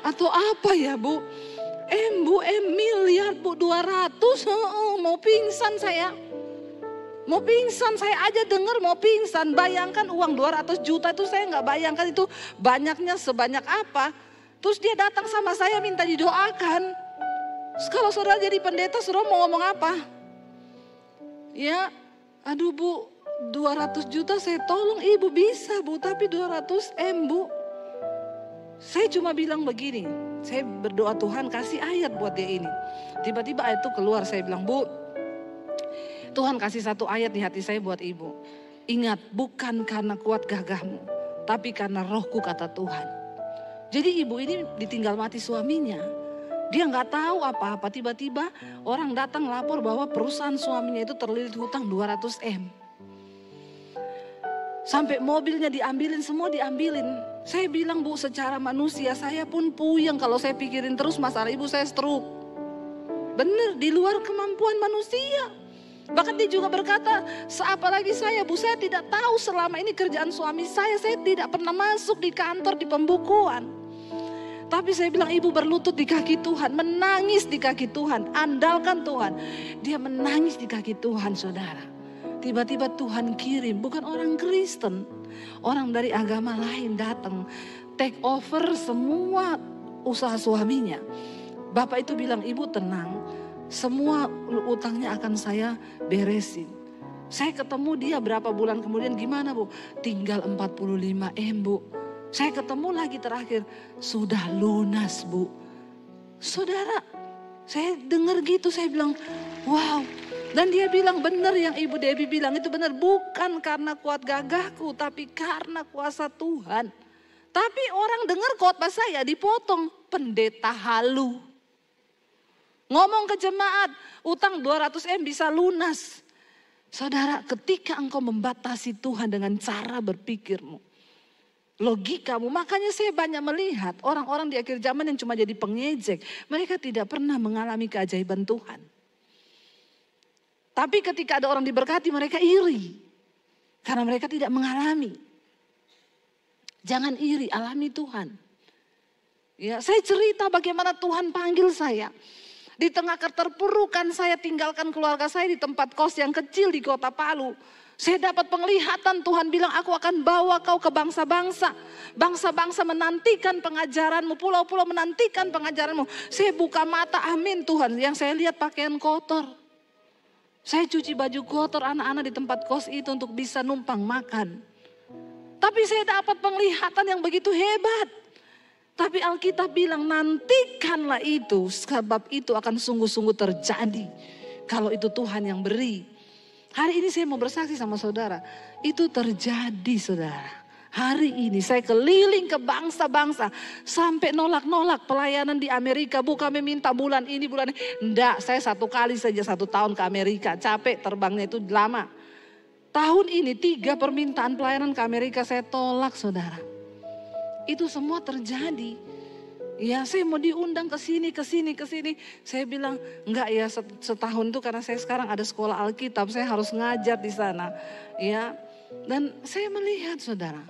atau apa ya Bu? Bu M miliar Bu 200, mau pingsan saya. Mau pingsan, saya aja dengar mau pingsan. Bayangkan uang 200 juta itu saya nggak bayangkan itu banyaknya sebanyak apa. Terus dia datang sama saya minta didoakan. Terus kalau saudara jadi pendeta, saudara mau ngomong apa? Ya, aduh Bu, 200 juta saya tolong Ibu bisa Bu, tapi 200 M Bu. Saya cuma bilang begini, saya berdoa Tuhan kasih ayat buat dia ini. Tiba-tiba ayat itu keluar, saya bilang Bu, Tuhan kasih satu ayat di hati saya buat Ibu. Ingat, bukan karena kuat gagahmu, tapi karena rohku kata Tuhan. Jadi ibu ini ditinggal mati suaminya. Dia nggak tahu apa-apa, tiba-tiba orang datang lapor bahwa perusahaan suaminya itu terlilit hutang 200 M. Sampai mobilnya diambilin, semua diambilin. Saya bilang Bu, secara manusia saya pun puyeng kalau saya pikirin terus masalah ibu saya stroke. Bener, di luar kemampuan manusia. Bahkan dia juga berkata, apalagi saya Bu, saya tidak tahu selama ini kerjaan suami saya tidak pernah masuk di kantor di pembukuan. Tapi saya bilang Ibu berlutut di kaki Tuhan, menangis di kaki Tuhan, andalkan Tuhan. Dia menangis di kaki Tuhan saudara. Tiba-tiba Tuhan kirim, bukan orang Kristen, orang dari agama lain datang, take over semua usaha suaminya. Bapak itu bilang, Ibu tenang. Semua utangnya akan saya beresin. Saya ketemu dia berapa bulan kemudian, gimana Bu? Tinggal 45 M Bu. Saya ketemu lagi terakhir, sudah lunas Bu. Saudara, saya dengar gitu, saya bilang wow. Dan dia bilang benar yang Ibu Debbie bilang itu benar. Bukan karena kuat gagahku, tapi karena kuasa Tuhan. Tapi orang dengar khotbah saya dipotong, pendeta halu. Ngomong ke jemaat, utang 200 M bisa lunas. Saudara, ketika engkau membatasi Tuhan dengan cara berpikirmu, logikamu, makanya saya banyak melihat orang-orang di akhir zaman yang cuma jadi pengejek. Mereka tidak pernah mengalami keajaiban Tuhan. Tapi ketika ada orang diberkati, mereka iri. Karena mereka tidak mengalami. Jangan iri, alami Tuhan. Ya, saya cerita bagaimana Tuhan panggil saya. Di tengah keterpurukan saya tinggalkan keluarga saya di tempat kos yang kecil di kota Palu. Saya dapat penglihatan Tuhan bilang aku akan bawa kau ke bangsa-bangsa. Bangsa-bangsa menantikan pengajaranmu, pulau-pulau menantikan pengajaranmu. Saya buka mata, amin Tuhan. Yang saya lihat pakaian kotor. Saya cuci baju kotor anak-anak di tempat kos itu untuk bisa numpang makan. Tapi saya dapat penglihatan yang begitu hebat. Tapi Alkitab bilang nantikanlah itu, sebab itu akan sungguh-sungguh terjadi. Kalau itu Tuhan yang beri. Hari ini saya mau bersaksi sama saudara, itu terjadi saudara. Hari ini saya keliling ke bangsa-bangsa. Sampai nolak-nolak pelayanan di Amerika. Bu, kami minta bulan ini, bulan ini. Enggak, saya 1 kali saja 1 tahun ke Amerika. Capek terbangnya itu lama. Tahun ini 3 permintaan pelayanan ke Amerika saya tolak, saudara. Itu semua terjadi. Ya, saya mau diundang ke sini, ke sini, ke sini. Saya bilang, enggak ya, setahun itu karena saya sekarang ada sekolah Alkitab, saya harus ngajar di sana. Ya, dan saya melihat, saudara,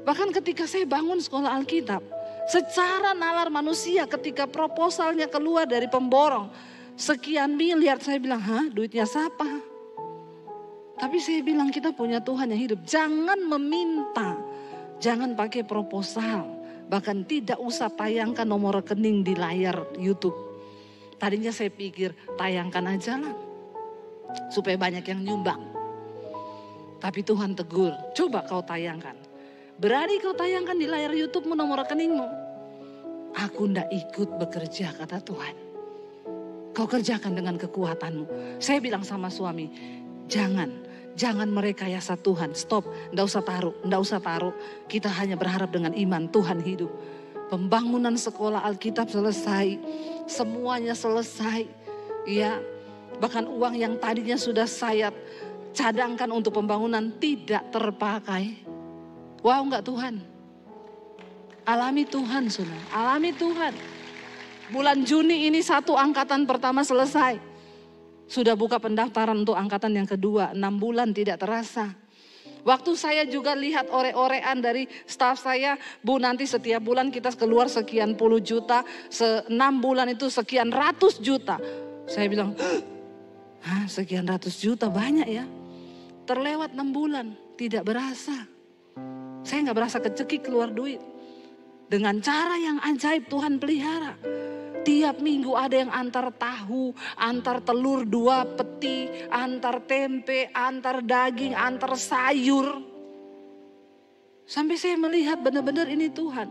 bahkan ketika saya bangun sekolah Alkitab, secara nalar manusia ketika proposalnya keluar dari pemborong, sekian miliar, saya bilang, hah, duitnya siapa? Tapi saya bilang kita punya Tuhan yang hidup. Jangan meminta, jangan pakai proposal. Bahkan tidak usah tayangkan nomor rekening di layar YouTube. Tadinya saya pikir tayangkan aja lah. Supaya banyak yang nyumbang. Tapi Tuhan tegur, coba kau tayangkan. Berani kau tayangkan di layar YouTube-mu nomor rekeningmu. Aku ndak ikut bekerja, kata Tuhan. Kau kerjakan dengan kekuatanmu. Saya bilang sama suami, Jangan merekayasa Tuhan. Stop, enggak usah taruh. Kita hanya berharap dengan iman Tuhan hidup. Pembangunan sekolah Alkitab selesai. Semuanya selesai. Ya, bahkan uang yang tadinya sudah saya cadangkan untuk pembangunan tidak terpakai. Wow, enggak Tuhan? Alami Tuhan, saudara. Alami Tuhan. Bulan Juni ini 1 angkatan pertama selesai. Sudah buka pendaftaran untuk angkatan yang kedua, 6 bulan tidak terasa. Waktu saya juga lihat ore-orean dari staf saya, Bu nanti setiap bulan kita keluar sekian puluh juta, 6 bulan itu sekian ratus juta. Saya bilang, hah, sekian ratus juta banyak ya. Terlewat 6 bulan, tidak berasa. Saya nggak berasa kecekik keluar duit. Dengan cara yang ajaib Tuhan pelihara. Tiap minggu ada yang antar tahu, antar telur 2 peti, antar tempe, antar daging, antar sayur. Sampai saya melihat benar-benar ini Tuhan.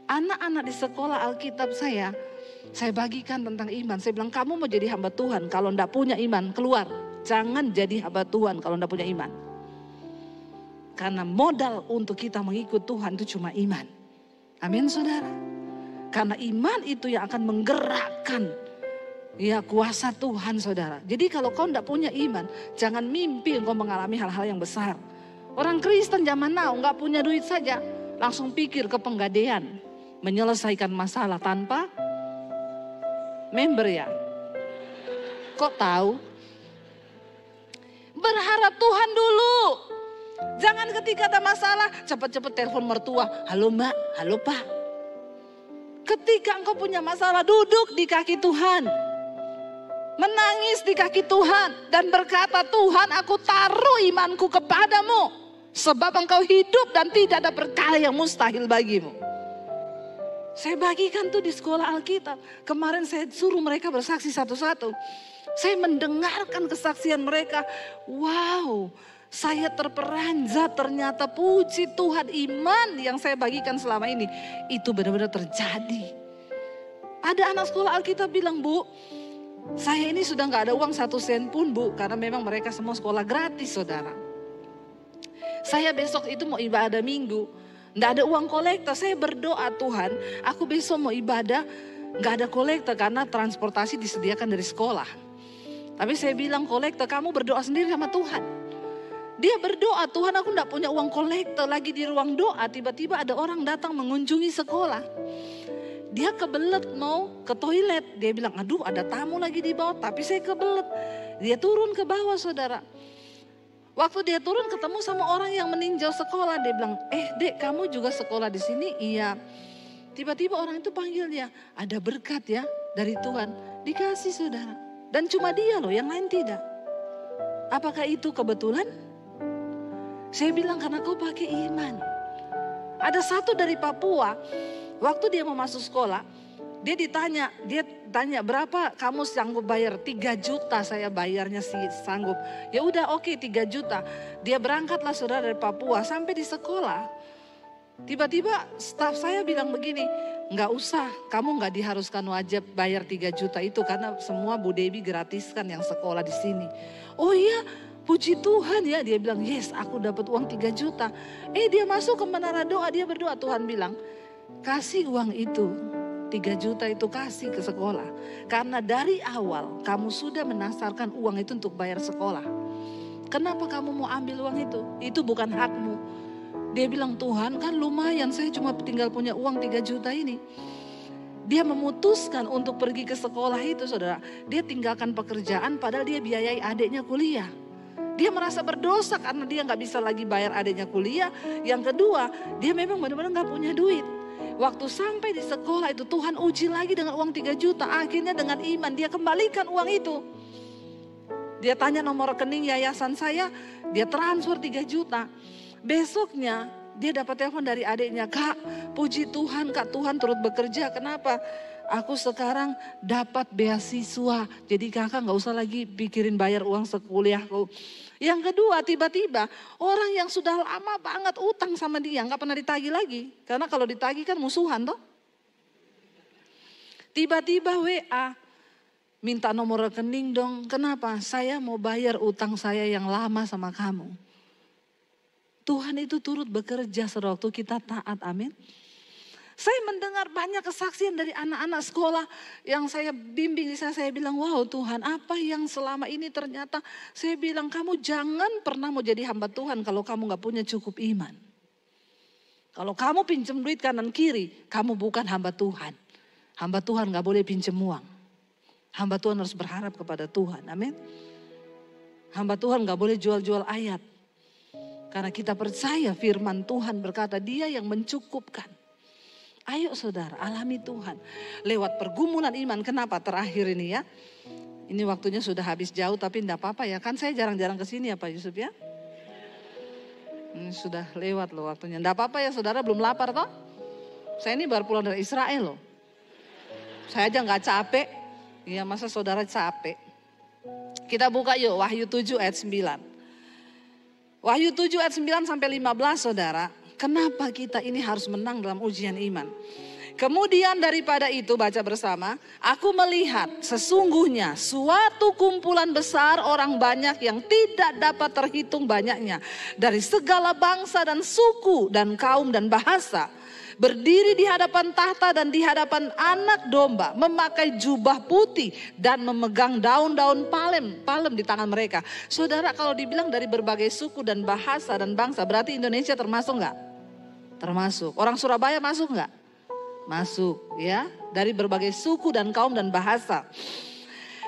Anak-anak di sekolah Alkitab saya bagikan tentang iman. Saya bilang kamu mau jadi hamba Tuhan, kalau enggak punya iman keluar. Jangan jadi hamba Tuhan kalau enggak punya iman. Karena modal untuk kita mengikut Tuhan itu cuma iman. Amin saudara. Karena iman itu yang akan menggerakkan ya kuasa Tuhan saudara. Jadi kalau kau tidak punya iman, jangan mimpi engkau mengalami hal-hal yang besar. Orang Kristen zaman now nggak punya duit saja, langsung pikir ke penggadean. Menyelesaikan masalah tanpa member ya. Kok tahu? Berharap Tuhan dulu. Jangan ketika ada masalah, cepat-cepat telepon mertua. Halo mbak, halo pak. Ketika engkau punya masalah, duduk di kaki Tuhan. Menangis di kaki Tuhan. Dan berkata, Tuhan aku taruh imanku kepadamu. Sebab engkau hidup dan tidak ada perkara yang mustahil bagimu. Saya bagikan tuh di sekolah Alkitab. Kemarin saya suruh mereka bersaksi satu-satu. Saya mendengarkan kesaksian mereka. Wow, saya terperanjat, ternyata puji Tuhan iman yang saya bagikan selama ini. Itu benar-benar terjadi. Ada anak sekolah Alkitab bilang, Bu, saya ini sudah gak ada uang 1 sen pun Bu. Karena memang mereka semua sekolah gratis saudara. Saya besok itu mau ibadah minggu. Gak ada uang kolektor, saya berdoa Tuhan. Aku besok mau ibadah, gak ada kolektor karena transportasi disediakan dari sekolah. Tapi saya bilang kolektor, kamu berdoa sendiri sama Tuhan. Dia berdoa, Tuhan aku gak punya uang kolektor. Lagi di ruang doa, tiba-tiba ada orang datang mengunjungi sekolah. Dia kebelet mau ke toilet. Dia bilang, aduh ada tamu lagi di bawah, tapi saya kebelet. Dia turun ke bawah saudara. Waktu dia turun ketemu sama orang yang meninjau sekolah. Dia bilang, dek kamu juga sekolah di sini? Iya. Tiba-tiba orang itu panggil dia, ada berkat ya dari Tuhan. Dikasih saudara. Dan cuma dia loh, yang lain tidak. Apakah itu kebetulan? Saya bilang karena kau pakai iman. Ada satu dari Papua, waktu dia mau masuk sekolah, dia tanya berapa kamu sanggup bayar? 3 juta saya bayarnya sih sanggup. Ya udah oke 3 juta. Dia berangkatlah saudara dari Papua sampai di sekolah. Tiba-tiba staf saya bilang begini, nggak usah, kamu nggak diharuskan wajib bayar 3 juta itu karena semua Bu Debbie gratiskan yang sekolah di sini. Oh iya, puji Tuhan ya, dia bilang yes aku dapat uang 3 juta. Dia masuk ke menara doa, dia berdoa, Tuhan bilang kasih uang itu 3 juta itu kasih ke sekolah. Karena dari awal kamu sudah menasarkan uang itu untuk bayar sekolah. Kenapa kamu mau ambil uang itu? Itu bukan hakmu. Dia bilang Tuhan kan lumayan, saya cuma tinggal punya uang 3 juta ini. Dia memutuskan untuk pergi ke sekolah itu saudara. Dia tinggalkan pekerjaan padahal dia biayai adiknya kuliah. Dia merasa berdosa karena dia gak bisa lagi bayar adiknya kuliah. Yang kedua, dia memang benar-benar gak punya duit. Waktu sampai di sekolah itu Tuhan uji lagi dengan uang 3 juta. Akhirnya dengan iman dia kembalikan uang itu. Dia tanya nomor rekening yayasan saya, dia transfer 3 juta. Besoknya dia dapat telepon dari adiknya, Kak, puji Tuhan, Kak, Tuhan turut bekerja. Kenapa? Aku sekarang dapat beasiswa. Jadi kakak gak usah lagi pikirin bayar uang sekuliahku. Yang kedua, tiba-tiba orang yang sudah lama banget utang sama dia gak pernah ditagih lagi. Karena kalau ditagih kan musuhan toh. Tiba-tiba WA, minta nomor rekening dong. Kenapa? Saya mau bayar utang saya yang lama sama kamu. Tuhan itu turut bekerja sewaktu kita taat, amin. Saya mendengar banyak kesaksian dari anak-anak sekolah yang saya bimbing di sana. Saya bilang, wow Tuhan, apa yang selama ini ternyata saya bilang kamu jangan pernah mau jadi hamba Tuhan kalau kamu gak punya cukup iman. Kalau kamu pinjam duit kanan kiri, kamu bukan hamba Tuhan. Hamba Tuhan gak boleh pinjam uang. Hamba Tuhan harus berharap kepada Tuhan, amin. Hamba Tuhan gak boleh jual-jual ayat. Karena kita percaya firman Tuhan berkata dia yang mencukupkan. Ayo saudara, alami Tuhan. Lewat pergumulan iman, kenapa terakhir ini ya. Ini waktunya sudah habis jauh tapi enggak apa-apa ya. Kan saya jarang-jarang kesini ya Pak Yusuf ya. Ini sudah lewat loh waktunya. Enggak apa-apa ya saudara, belum lapar toh. Saya ini baru pulang dari Israel loh. Saya aja gak capek. Iya masa saudara capek. Kita buka yuk Wahyu 7 ayat 9. Wahyu 7 ayat 9 sampai 15 saudara. Kenapa kita ini harus menang dalam ujian iman? Kemudian daripada itu baca bersama. Aku melihat sesungguhnya suatu kumpulan besar orang banyak yang tidak dapat terhitung banyaknya. Dari segala bangsa dan suku dan kaum dan bahasa. Berdiri di hadapan tahta dan di hadapan anak domba. Memakai jubah putih dan memegang daun-daun palem di tangan mereka. Saudara kalau dibilang dari berbagai suku dan bahasa dan bangsa. Berarti Indonesia termasuk enggak? Termasuk. Orang Surabaya masuk enggak? Masuk ya. Dari berbagai suku dan kaum dan bahasa.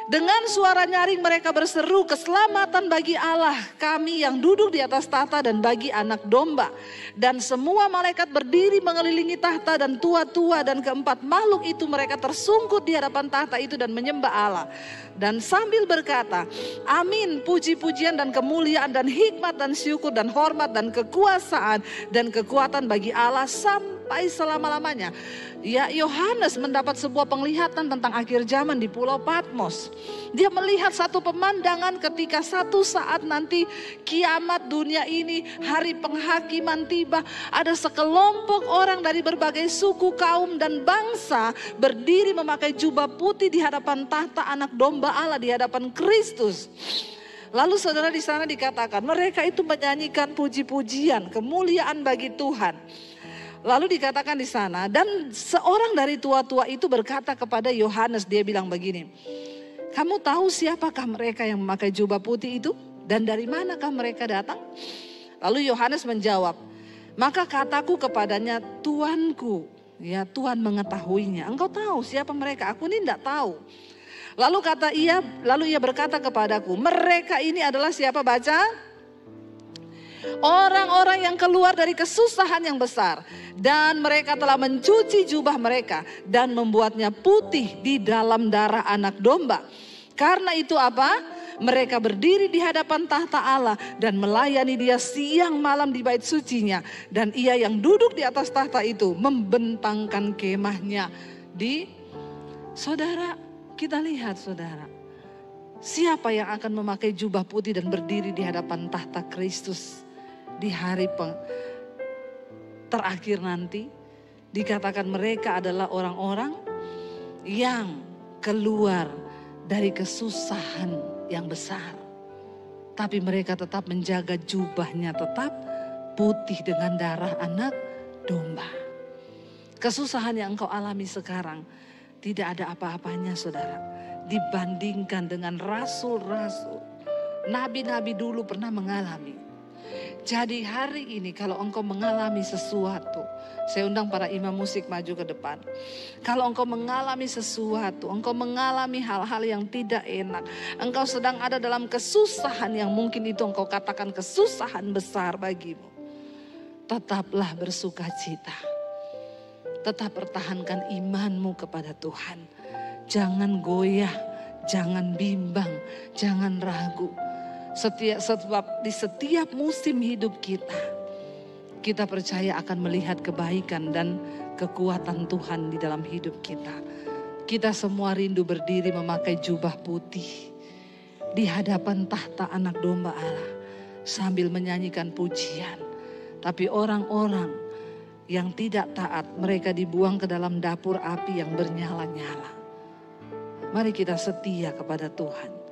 Dengan suara nyaring mereka berseru, keselamatan bagi Allah kami yang duduk di atas tahta dan bagi anak domba. Dan semua malaikat berdiri mengelilingi tahta dan tua-tua dan keempat makhluk itu mereka tersungkur di hadapan tahta itu dan menyembah Allah. Dan sambil berkata, amin, puji-pujian dan kemuliaan dan hikmat dan syukur dan hormat dan kekuasaan dan kekuatan bagi Allah sampai selama-lamanya. Ya, Yohanes mendapat sebuah penglihatan tentang akhir zaman di Pulau Patmos. Dia melihat satu pemandangan ketika satu saat nanti kiamat dunia ini, hari penghakiman tiba. Ada sekelompok orang dari berbagai suku, kaum dan bangsa berdiri memakai jubah putih di hadapan tahta anak domba Allah, di hadapan Kristus. Lalu saudara di sana dikatakan mereka itu menyanyikan puji-pujian, kemuliaan bagi Tuhan. Lalu dikatakan di sana, dan seorang dari tua-tua itu berkata kepada Yohanes, dia bilang begini, kamu tahu siapakah mereka yang memakai jubah putih itu? Dan dari manakah mereka datang? Lalu Yohanes menjawab, maka kataku kepadanya, Tuanku, ya Tuhan mengetahuinya. Engkau tahu siapa mereka? Aku ini tidak tahu. Lalu ia berkata kepadaku, mereka ini adalah siapa? Baca. Orang-orang yang keluar dari kesusahan yang besar. Dan mereka telah mencuci jubah mereka. Dan membuatnya putih di dalam darah anak domba. Karena itu apa? Mereka berdiri di hadapan tahta Allah. Dan melayani dia siang malam di bait sucinya. Dan ia yang duduk di atas tahta itu membentangkan kemahnya. Saudara, kita lihat saudara. Siapa yang akan memakai jubah putih dan berdiri di hadapan tahta Kristus? Di hari terakhir nanti dikatakan mereka adalah orang-orang yang keluar dari kesusahan yang besar. Tapi mereka tetap menjaga jubahnya tetap putih dengan darah anak domba. Kesusahan yang engkau alami sekarang tidak ada apa-apanya saudara. Dibandingkan dengan rasul-rasul. Nabi-nabi dulu pernah mengalami. Jadi hari ini kalau engkau mengalami sesuatu, saya undang para imam musik maju ke depan. Kalau engkau mengalami sesuatu, engkau mengalami hal-hal yang tidak enak, engkau sedang ada dalam kesusahan yang mungkin itu engkau katakan kesusahan besar bagimu. Tetaplah bersuka cita. Tetap pertahankan imanmu kepada Tuhan. Jangan goyah, jangan bimbang, jangan ragu. Sebab di setiap musim hidup kita percaya akan melihat kebaikan dan kekuatan Tuhan di dalam hidup kita. Kita semua rindu berdiri memakai jubah putih di hadapan tahta anak domba Allah sambil menyanyikan pujian. Tapi orang-orang yang tidak taat, mereka dibuang ke dalam dapur api yang bernyala-nyala. Mari kita setia kepada Tuhan.